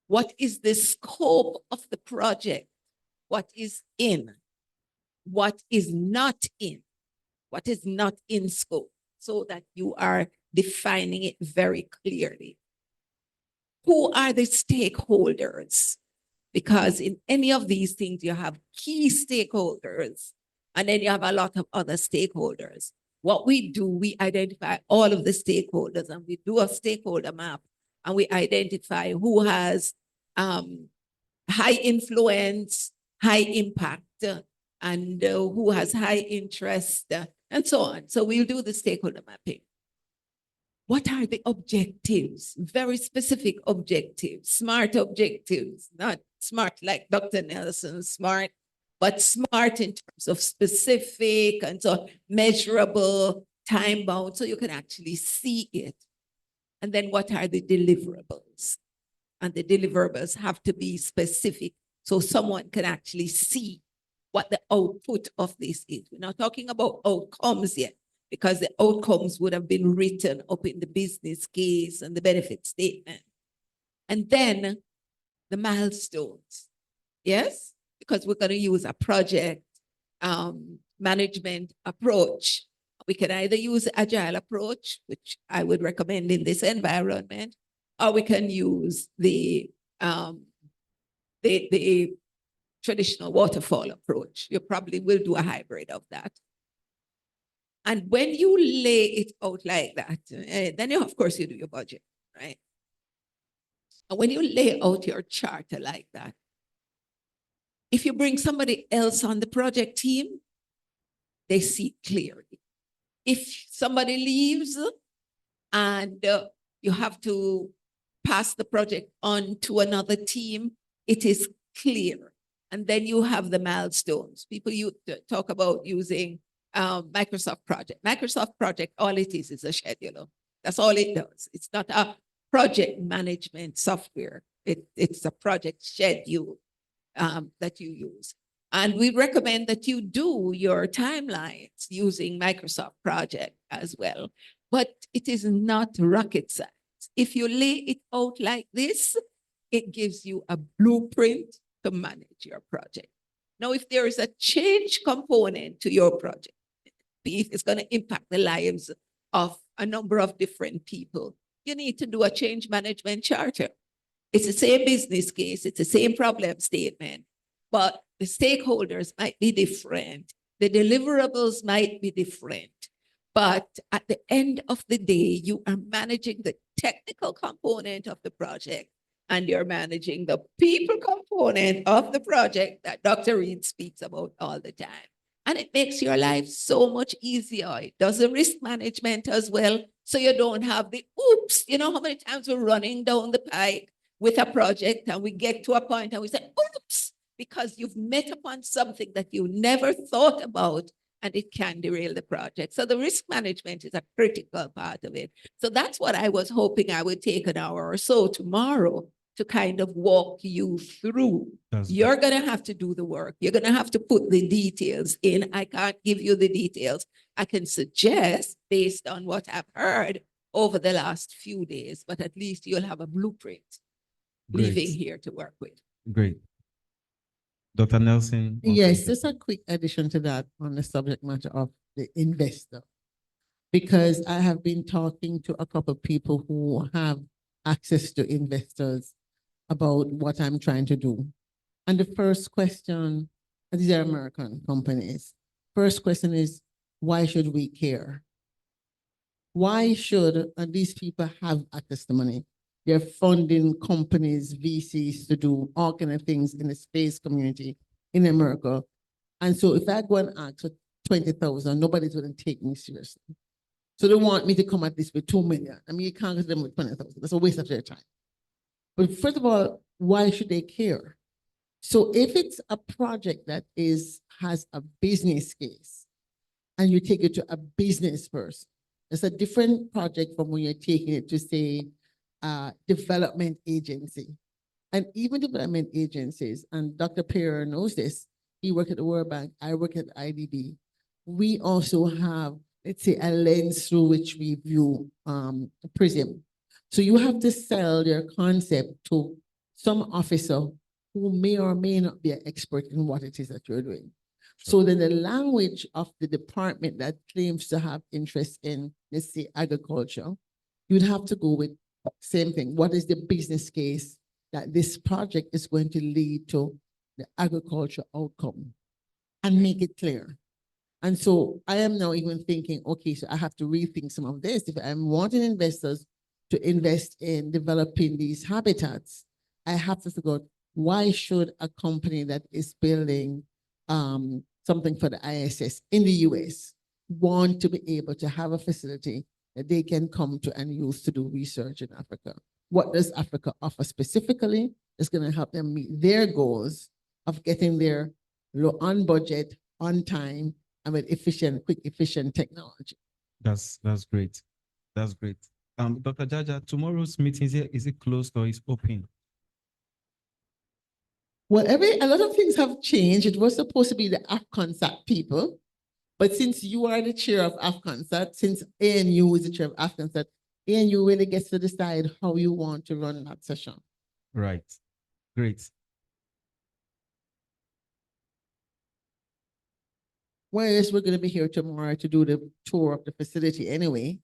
What is the scope of the project? What is in? What is not in? What is not in scope? So that you are defining it very clearly. Who are the stakeholders? Because in any of these things, you have key stakeholders, and then you have a lot of other stakeholders. What we do, we identify all of the stakeholders, and we do a stakeholder map, and we identify who has high influence, high impact, and who has high interest, and so on. So we'll do the stakeholder mapping. What are the objectives? Very specific objectives, smart objectives, not smart like Dr. Nelson, smart but smart in terms of specific and so measurable, time bound, so you can actually see it. And then what are the deliverables? And the deliverables have to be specific so someone can actually see what the output of this is. We're not talking about outcomes yet, because the outcomes would have been written up in the business case and the benefit statement. And then the milestones, yes? Because we're going to use a project management approach. We can either use agile approach, which I would recommend in this environment, or we can use the traditional waterfall approach. You probably will do a hybrid of that. And when you lay it out like that, then you, of course, you do your budget, right? And when you lay out your charter like that, if you bring somebody else on the project team, they see clearly. If somebody leaves and you have to pass the project on to another team, it is clear. And then you have the milestones. People talk about using Microsoft Project. Microsoft Project, all it is a scheduler. That's all it does. It's not a project management software. It's a project schedule that you use. And we recommend that you do your timelines using Microsoft Project as well. But it is not rocket science. If you lay it out like this, it gives you a blueprint to manage your project. Now, if there is a change component to your project, if it's going to impact the lives of a number of different people, you need to do a change management charter. It's the same business case, it's the same problem statement, but the stakeholders might be different. The deliverables might be different. But at the end of the day, you are managing the technical component of the project, and you're managing the people component of the project that Dr. Reed speaks about all the time. And it makes your life so much easier. It does the risk management as well, so you don't have the oops. You know how many times we're running down the pipe with a project and we get to a point and we say, oops, because you've met upon something that you never thought about, and it can derail the project. So the risk management is a critical part of it. So that's what I was hoping I would take an hour or so tomorrow to kind of walk you through. You're going to have to do the work. You're going to have to put the details in. I can't give you the details. I can suggest based on what I've heard over the last few days, but at least you'll have a blueprint leaving here to work with.
Great. Dr. Nelson?
Yes, just a quick addition to that on the subject matter of the investor. Because I have been talking to a couple of people who have access to investors about what I'm trying to do. And the first question, these are American companies. First question is, why should we care? Why should these people have access to money? They're funding companies, VCs to do all kinds of things in the space community in America. And so if I go and ask for 20,000, nobody's going to take me seriously. So they want me to come at this with 2 million. I mean, you can't get them with 20,000. That's a waste of their time. But first of all, why should they care? So if it's a project that has a business case and you take it to a business person, it's a different project from when you're taking it to, say, development agency. And even development agencies, and Dr. Pereira knows this, he worked at the World Bank, I work at IDB. We also have, let's say, a lens through which we view PRISM. So you have to sell your concept to some officer who may or may not be an expert in what it is that you're doing. So then the language of the department that claims to have interest in, let's say, agriculture, you'd have to go with same thing. What is the business case that this project is going to lead to the agriculture outcome, and make it clear? And so I am now even thinking, okay, so I have to rethink some of this. If I'm wanting investors to invest in developing these habitats, I have to figure out, why should a company that is building something for the ISS in the US want to be able to have a facility that they can come to and use to do research in Africa? What does Africa offer specifically? It's going to help them meet their goals of getting their low on budget, on time, and with quick, efficient technology.
That's great. That's great. Dr. Jaja, tomorrow's meeting, is it closed or is open?
Well, a lot of things have changed. It was supposed to be the AFCONSAT people, but since you are the chair of AFCONSAT, since ANU is the chair of AFCONSAT, ANU really gets to decide how you want to run that session.
Right. Great.
Whereas we're going to be here tomorrow to do the tour of the facility anyway.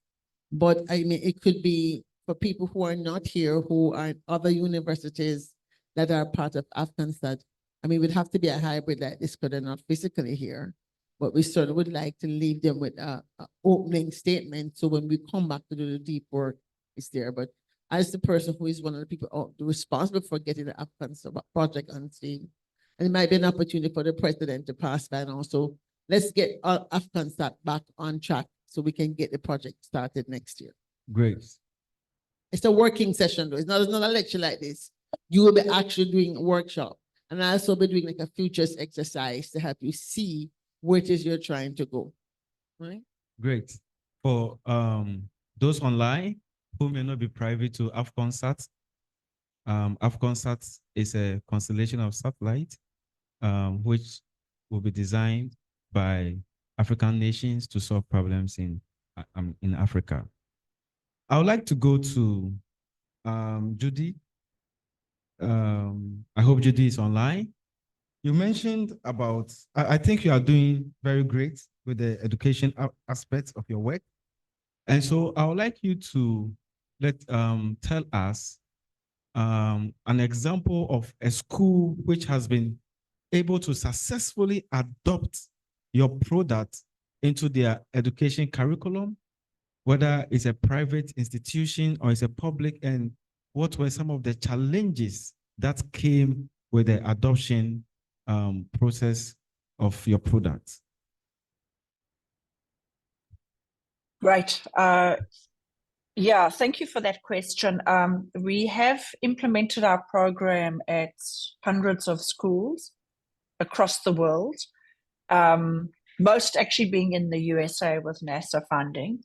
But I mean, it could be for people who are not here, who are in other universities that are part of AFCONSAT. I mean, it would have to be a hybrid like this because they're not physically here. But we sort of would like to leave them with a opening statement. So when we come back to do the deep work, it's there. But as the person who is one of the people responsible for getting the AFCONSAT project on scene, and it might be an opportunity for the president to pass by and also let's get AFCONSAT back on track so we can get the project started next year.
Great.
It's a working session though. It's not a lecture like this. You will be actually doing a workshop. And I also be doing like a futures exercise to help you see where it is you're trying to go. Right?
Great. For those online who may not be privy to AFCONSAT, AFCONSAT is a constellation of satellites which will be designed by African nations to solve problems in Africa. I would like to go to Judy. I hope Judy is online. You mentioned about, I think you are doing very great with the education aspects of your work. And so I would like you to tell us an example of a school which has been able to successfully adopt your product into their education curriculum, whether it's a private institution or it's a public, and what were some of the challenges that came with the adoption process of your product?
Right. Yeah, thank you for that question. We have implemented our program at hundreds of schools across the world, most actually being in the USA with NASA funding.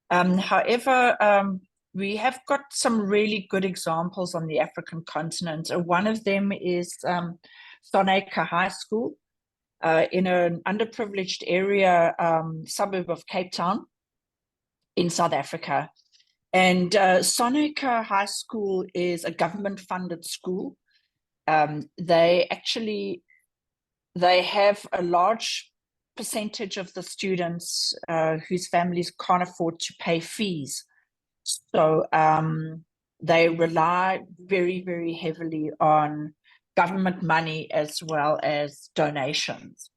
However, we have got some really good examples on the African continent. One of them is Soneka High School in an underprivileged area, suburb of Cape Town in South Africa. And Soneka High School is a government-funded school. They have a large percentage of the students whose families can't afford to pay fees. So they rely very, very heavily on government money as well as donations.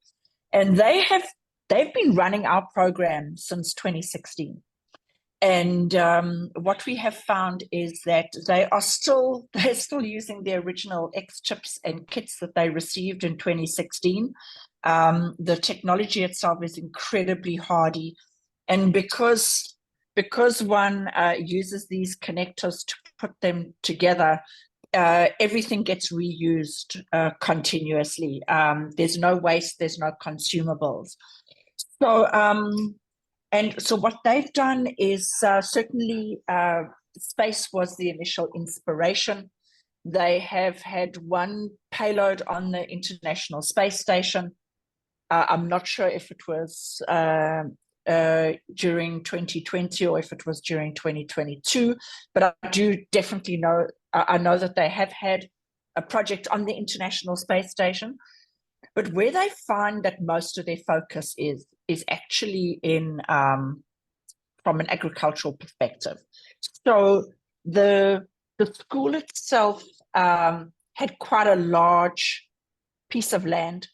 And they've been running our program since 2016. And what we have found is that they're still using the original X chips and kits that they received in 2016. The technology itself is incredibly hardy, and because one uses these connectors to put them together, everything gets reused continuously. There's no waste, there's no consumables. So and so what they've done is certainly space was the initial inspiration. They have had one payload on the International Space Station. I'm not sure if it was during 2020 or if it was during 2022, but I do definitely know, I know that they have had a project on the International Space Station. But where they find that most of their focus is actually in from an agricultural perspective. So the school itself had quite a large piece of land,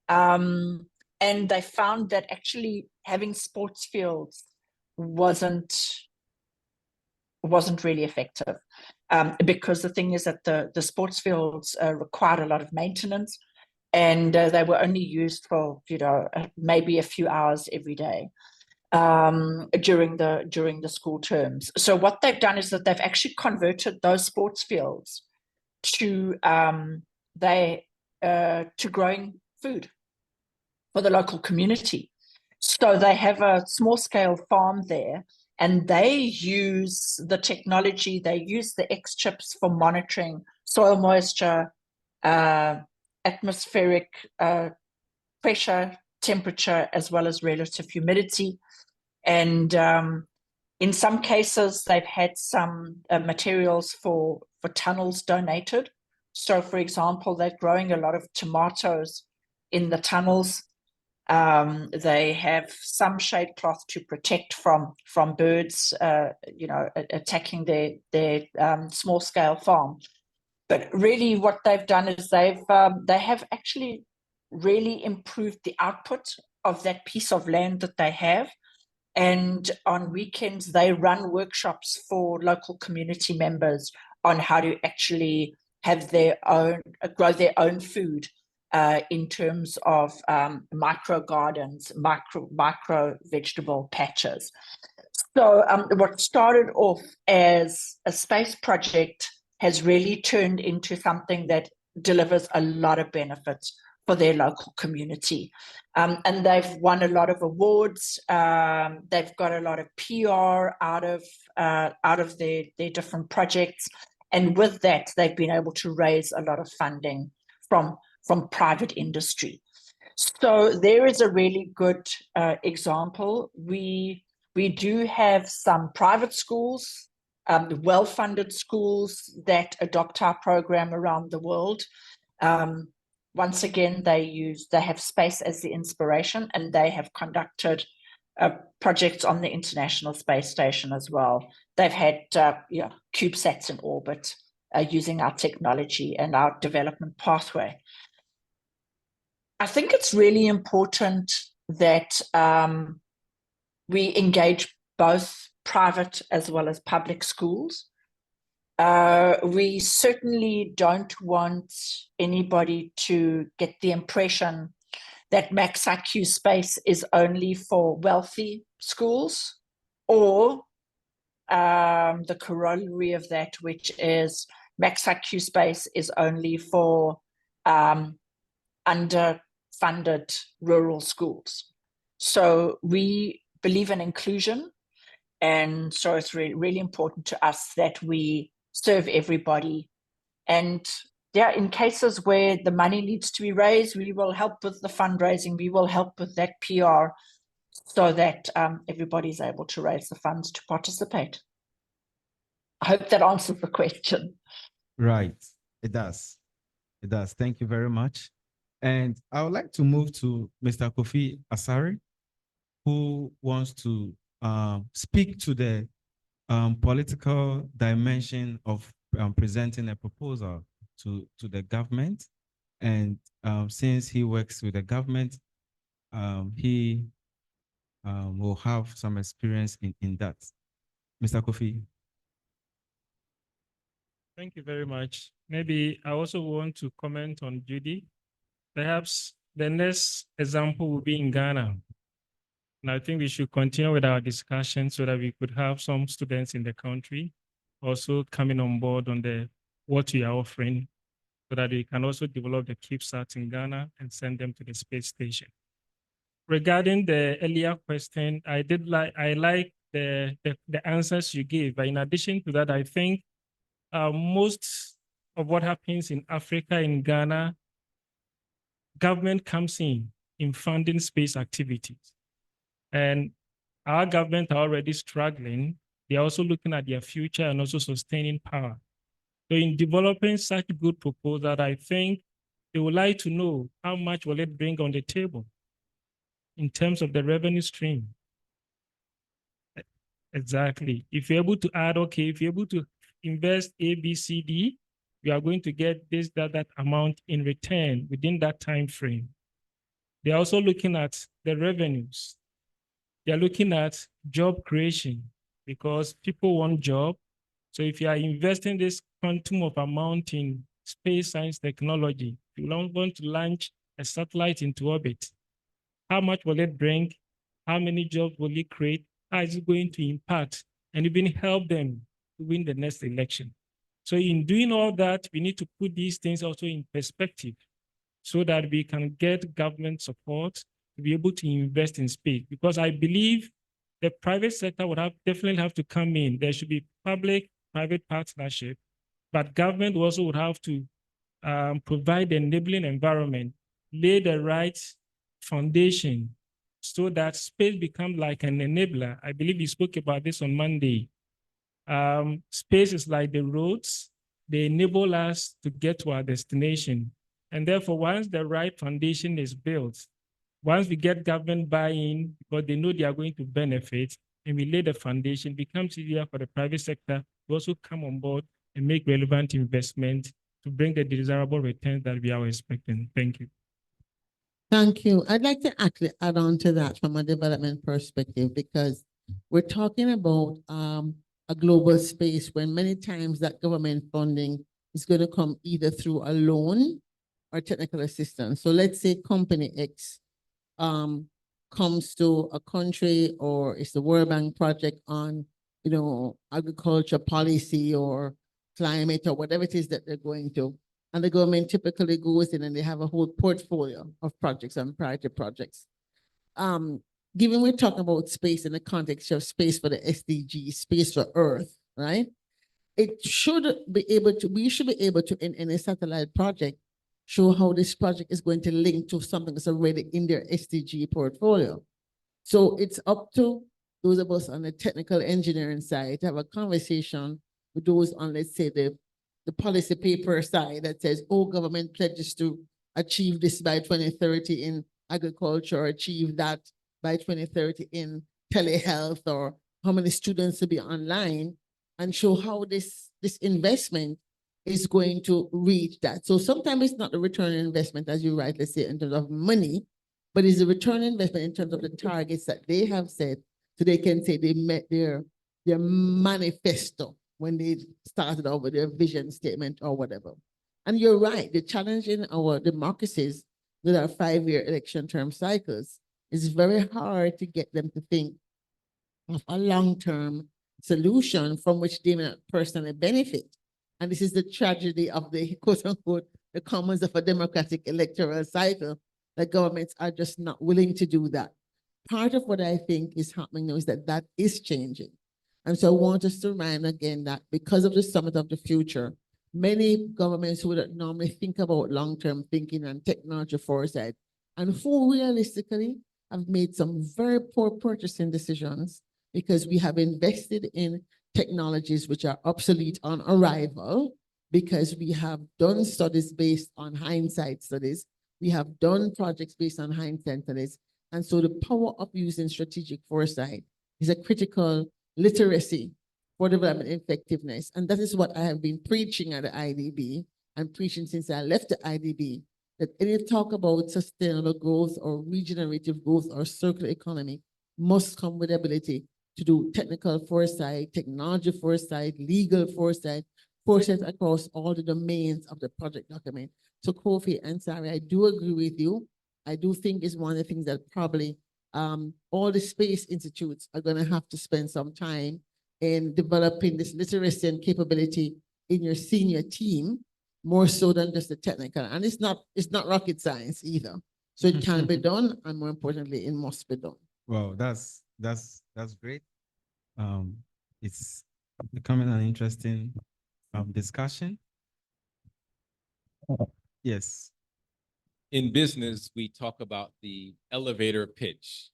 and they found that actually having sports fields wasn't really effective, because the thing is that the sports fields required a lot of maintenance. And they were only used for, maybe a few hours every day during the school terms. So what they've done is that they've actually converted those sports fields to growing food. for the local community. So they have a small scale farm there, and they use the technology, they use the X chips for monitoring soil moisture, atmospheric pressure, temperature, as well as relative humidity. And in some cases, they've had some materials for tunnels donated. So, for example, they're growing a lot of tomatoes in the tunnels. They have some shade cloth to protect from birds, attacking their small scale farm. But really, what they've done is they have actually really improved the output of that piece of land that they have. And on weekends, they run workshops for local community members on how to actually have their own, grow their own food in terms of micro gardens, micro vegetable patches. So what started off as a space project has really turned into something that delivers a lot of benefits for their local community. And they've won a lot of awards. They've got a lot of PR out of their different projects. And with that, they've been able to raise a lot of funding from private industry. So there is a really good example. We do have some private schools, well-funded schools that adopt our program around the world. Once again, they have space as the inspiration, and they have conducted projects on the International Space Station as well. They've had CubeSats in orbit using our technology and our development pathway. I think it's really important that we engage both private as well as public schools. We certainly don't want anybody to get the impression that Max IQ Space is only for wealthy schools, or the corollary of that, which is Max IQ Space is only for underfunded rural schools. So we believe in inclusion, and so it's really important to us that we serve everybody. And yeah, in cases where the money needs to be raised, we will help with the fundraising, we will help with that PR, so that everybody's able to raise the funds to participate. I hope that answers the question.
Right, it does. It does. Thank you very much. And I would like to move to Mr. Kofi Asare, who wants to speak to the political dimension of presenting a proposal to the government. And since he works with the government, he will have some experience in that. Mr. Kofi.
Thank you very much. Maybe I also want to comment on Judy. Perhaps the next example will be in Ghana. And I think we should continue with our discussion so that we could have some students in the country also coming on board on what we are offering, so that we can also develop the CubeSats in Ghana and send them to the space station. Regarding the earlier question, I like the answers you gave. But in addition to that, I think most of what happens in Africa, in Ghana, government comes in funding space activities. And our government are already struggling. They're also looking at their future and also sustaining power. So in developing such good proposal, I think they would like to know how much will it bring on the table in terms of the revenue stream. Exactly. If you're able to add, okay, if you're able to invest A, B, C, D, you are going to get this, that amount in return within that time frame. They're also looking at the revenues. They're looking at job creation, because people want job. So if you are investing this quantum of amount in space science technology, you don't want to launch a satellite into orbit, how much will it bring? How many jobs will it create? How is it going to impact and even help them to win the next election? So in doing all that, we need to put these things also in perspective so that we can get government support to be able to invest in space, because I believe the private sector would definitely have to come in. There should be public-private partnership, but government also would have to provide the enabling environment, lay the right foundation so that space becomes like an enabler. I believe we spoke about this on Monday. Space is like the roads. They enable us to get to our destination. And therefore, once the right foundation is built, once we get government buy-in, because they know they are going to benefit, and we lay the foundation, it becomes easier for the private sector to also come on board and make relevant investment to bring the desirable returns that we are expecting. Thank you.
Thank you. I'd like to actually add on to that from a development perspective, because we're talking about a global space when many times that government funding is going to come either through a loan or technical assistance. So let's say company X comes to a country, or it's the World Bank project on, agriculture policy or climate or whatever it is that they're going to. And the government typically goes in and they have a whole portfolio of projects and priority projects. Given we're talking about space in the context of space for the SDG, space for Earth, right? We should be able to, in any satellite project, show how this project is going to link to something that's already in their SDG portfolio. So it's up to those of us on the technical engineering side to have a conversation with those on, let's say, the policy paper side that says, oh, government pledges to achieve this by 2030 in agriculture, or achieve that by 2030 in telehealth, or how many students will be online, and show how this investment is going to reach that. So sometimes it's not the return on investment, as you rightly say, in terms of money, but it's a return on investment in terms of the targets that they have set, so they can say they met their manifesto when they started out with their vision statement or whatever. And you're right, the challenge in our democracies with our 5-year election term cycles is very hard to get them to think of a long-term solution from which they may not personally benefit. And this is the tragedy of the quote unquote, the commons of a democratic electoral cycle, that governments are just not willing to do that. Part of what I think is happening now is that is changing. And so I want us to remind again that because of the Summit of the Future, many governments who would normally think about long-term thinking and technology foresight, and who realistically have made some very poor purchasing decisions because we have invested in technologies which are obsolete on arrival, because we have done studies based on hindsight studies. We have done projects based on hindsight studies. And so the power of using strategic foresight is a critical literacy for development effectiveness. And that is what I have been preaching at the IDB, and preaching since I left the IDB, that any talk about sustainable growth or regenerative growth or circular economy must come with the ability to do technical foresight, technology foresight, legal foresight, foresight across all the domains of the project document. So Kofi and Sari, I do agree with you. I do think is one of the things that probably all the space institutes are going to have to spend some time in developing this literacy and capability in your senior team, more so than just the technical. And it's not rocket science either. So it can be done, and more importantly, it must be done.
Well, that's great. It's becoming an interesting discussion. Yes.
In business, we talk about the elevator pitch.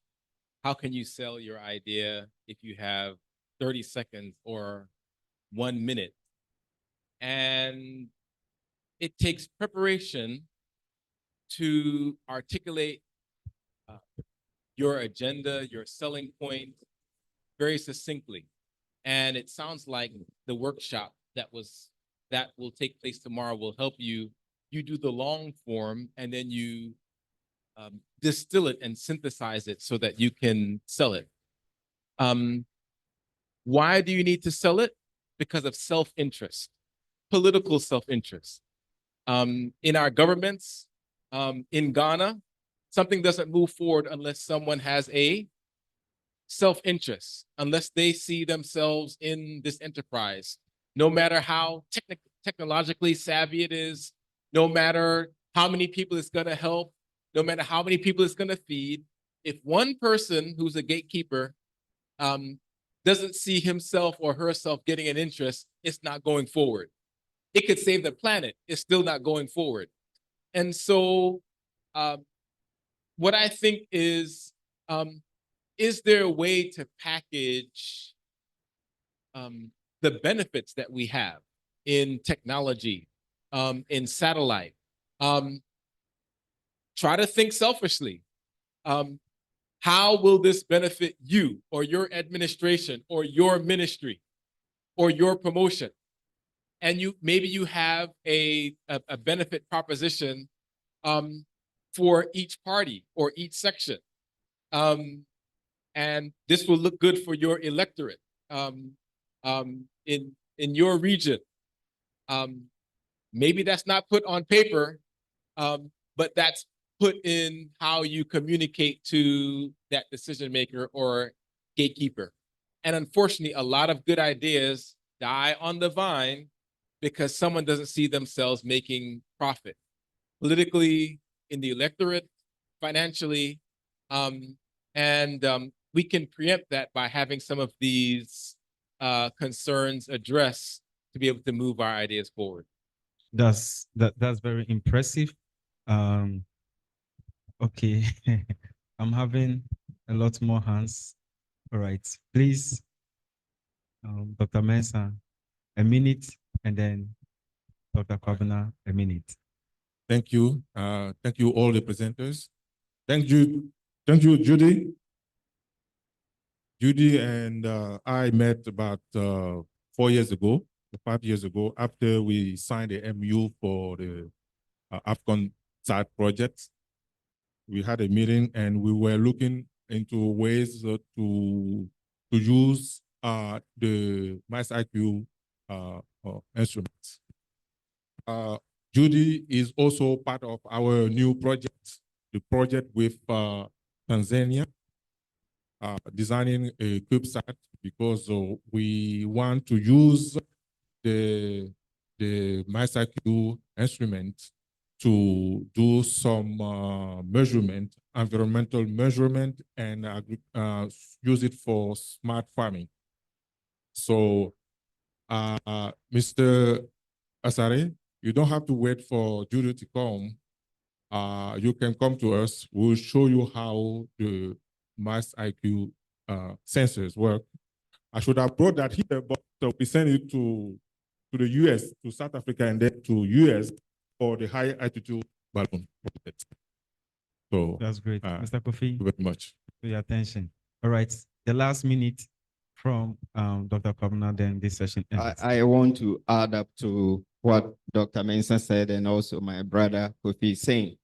How can you sell your idea if you have 30 seconds or 1 minute? And it takes preparation to articulate your agenda, your selling point very succinctly. And it sounds like the workshop that will take place tomorrow will help you. You do the long form, and then you distill it and synthesize it so that you can sell it. Why do you need to sell it? Because of self-interest, political self-interest. In our governments, in Ghana, something doesn't move forward unless someone has a self-interest, unless they see themselves in this enterprise, no matter how technologically savvy it is, no matter how many people it's going to help, no matter how many people it's going to feed, If one person who's a gatekeeper doesn't see himself or herself getting an interest, it's not going forward. It could save the planet, it's still not going forward. And so what I think is there a way to package the benefits that we have in technology, in satellite? Try to think selfishly. How will this benefit you or your administration or your ministry or your promotion? And maybe you have a benefit proposition for each party or each section. And this will look good for your electorate in your region. Maybe that's not put on paper, but that's put in how you communicate to that decision maker or gatekeeper. And unfortunately, a lot of good ideas die on the vine because someone doesn't see themselves making profit politically, in the electorate, financially. We can preempt that by having some of these concerns addressed to be able to move our ideas forward.
That's very impressive. Okay, I'm having a lot more hands. All right, please, Dr. Mensah, a minute, and then Dr. Kwabena, a minute.
Thank you. Thank you, all the presenters. Thank you, Judy. Judy and I met about 4 years ago, 5 years ago, after we signed the MU for the African Side project. We had a meeting and we were looking into ways to use the MassIQ instruments. Judy is also part of our new project, the project with Tanzania, designing a CubeSat, because we want to use the MassIQ instrument to do some measurement, environmental measurement, and use it for smart farming. So, Mr. Asare, you don't have to wait for Judy to come. You can come to us. We'll show you how the MassIQ sensors work. I should have brought that here, but we send it to the US, to South Africa, and then to US for the high altitude balloon. So
that's great. Mr. Kofi,
thank you very much
for your attention. All right, the last minute from Dr. Kwabena, then this session ends.
I want to add up to what Dr. Mensah said and also my brother Kofi is saying.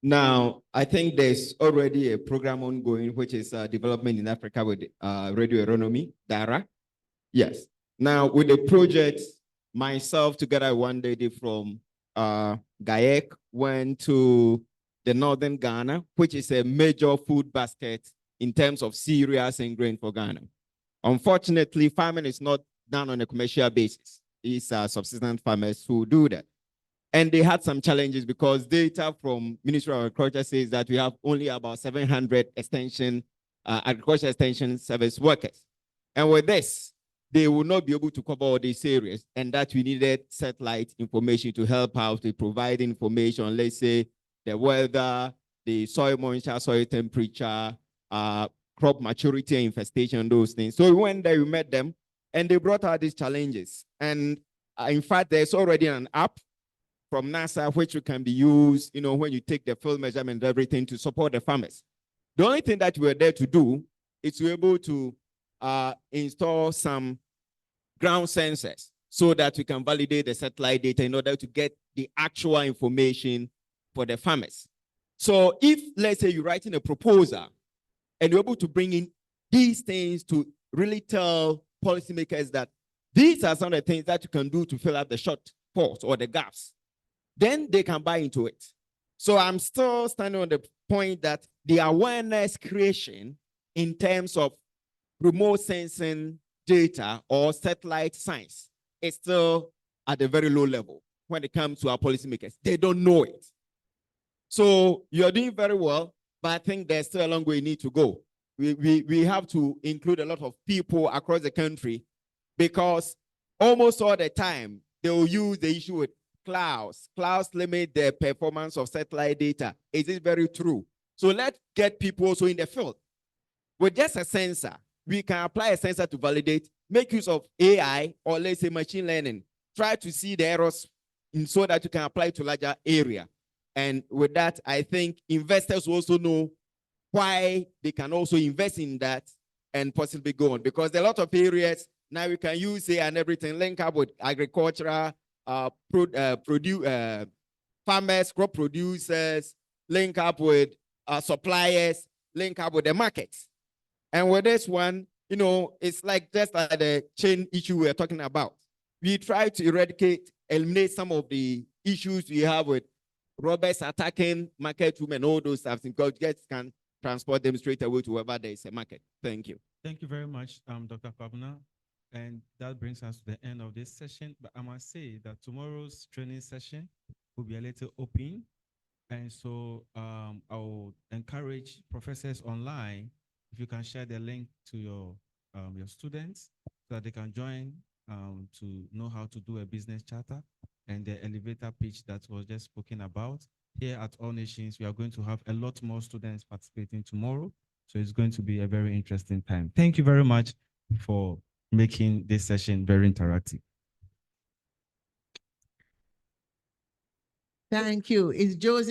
Now, I think there's already a program ongoing, which is development in Africa with radio aeronomy, DARA. Yes. Now, with the project, myself together one lady from GAEC went to the northern Ghana, which is a major food basket in terms of cereals and grain for Ghana. Unfortunately, farming is not done on a commercial basis. It's subsistence farmers who do that. And they had some challenges because data from Ministry of Agriculture says that we have only about 700 agriculture extension service workers. And with this, they will not be able to cover all these areas, and that we needed satellite information to help out with providing information, let's say the weather, the soil moisture, soil temperature, crop maturity, infestation, those things. So we went there, we met them, and they brought out these challenges. And in fact, there's already an app from NASA which can be used, when you take the field measurement and everything to support the farmers. The only thing that we're there to do is to be able to install some ground sensors so that we can validate the satellite data in order to get the actual information for the farmers. So if, let's say, you're writing a proposal and you're able to bring in these things to really tell policymakers that these are some of the things that you can do to fill out the shortfalls or the gaps, then they can buy into it. So I'm still standing on the point that the awareness creation in terms of remote sensing data or satellite science is still at a very low level when it comes to our policymakers. They don't know it. So you're doing very well. but I think there's still a long way we need to go. We have to include a lot of people across the country, because almost all the time they will use the issue with clouds. Clouds limit the performance of satellite data. Is it very true? So let's get people also in the field. With just a sensor, we can apply a sensor to validate, make use of AI, or let's say machine learning. Try to see the errors so that you can apply to larger area. And with that, I think investors also know why they can also invest in that and possibly go on, because there are a lot of areas now we can use AI and everything, link up with agricultural farmers, crop producers, link up with suppliers, link up with the markets. And with this one, you know, it's like just like the chain issue we're talking about. We try to eliminate some of the issues we have with robbers attacking market women, all those stuff, because guests can transport them straight away to wherever there is a market. Thank you.
Thank you very much, Dr. Kwabena. And that brings us to the end of this session. But I must say that tomorrow's training session will be a little open. And so I will encourage professors online, if you can share the link to your students so that they can join to know how to do a business charter and the elevator pitch that was just spoken about. Here at All Nations, we are going to have a lot more students participating tomorrow. So it's going to be a very interesting time. Thank you very much for making this session very interactive.
Thank you. Is Joseph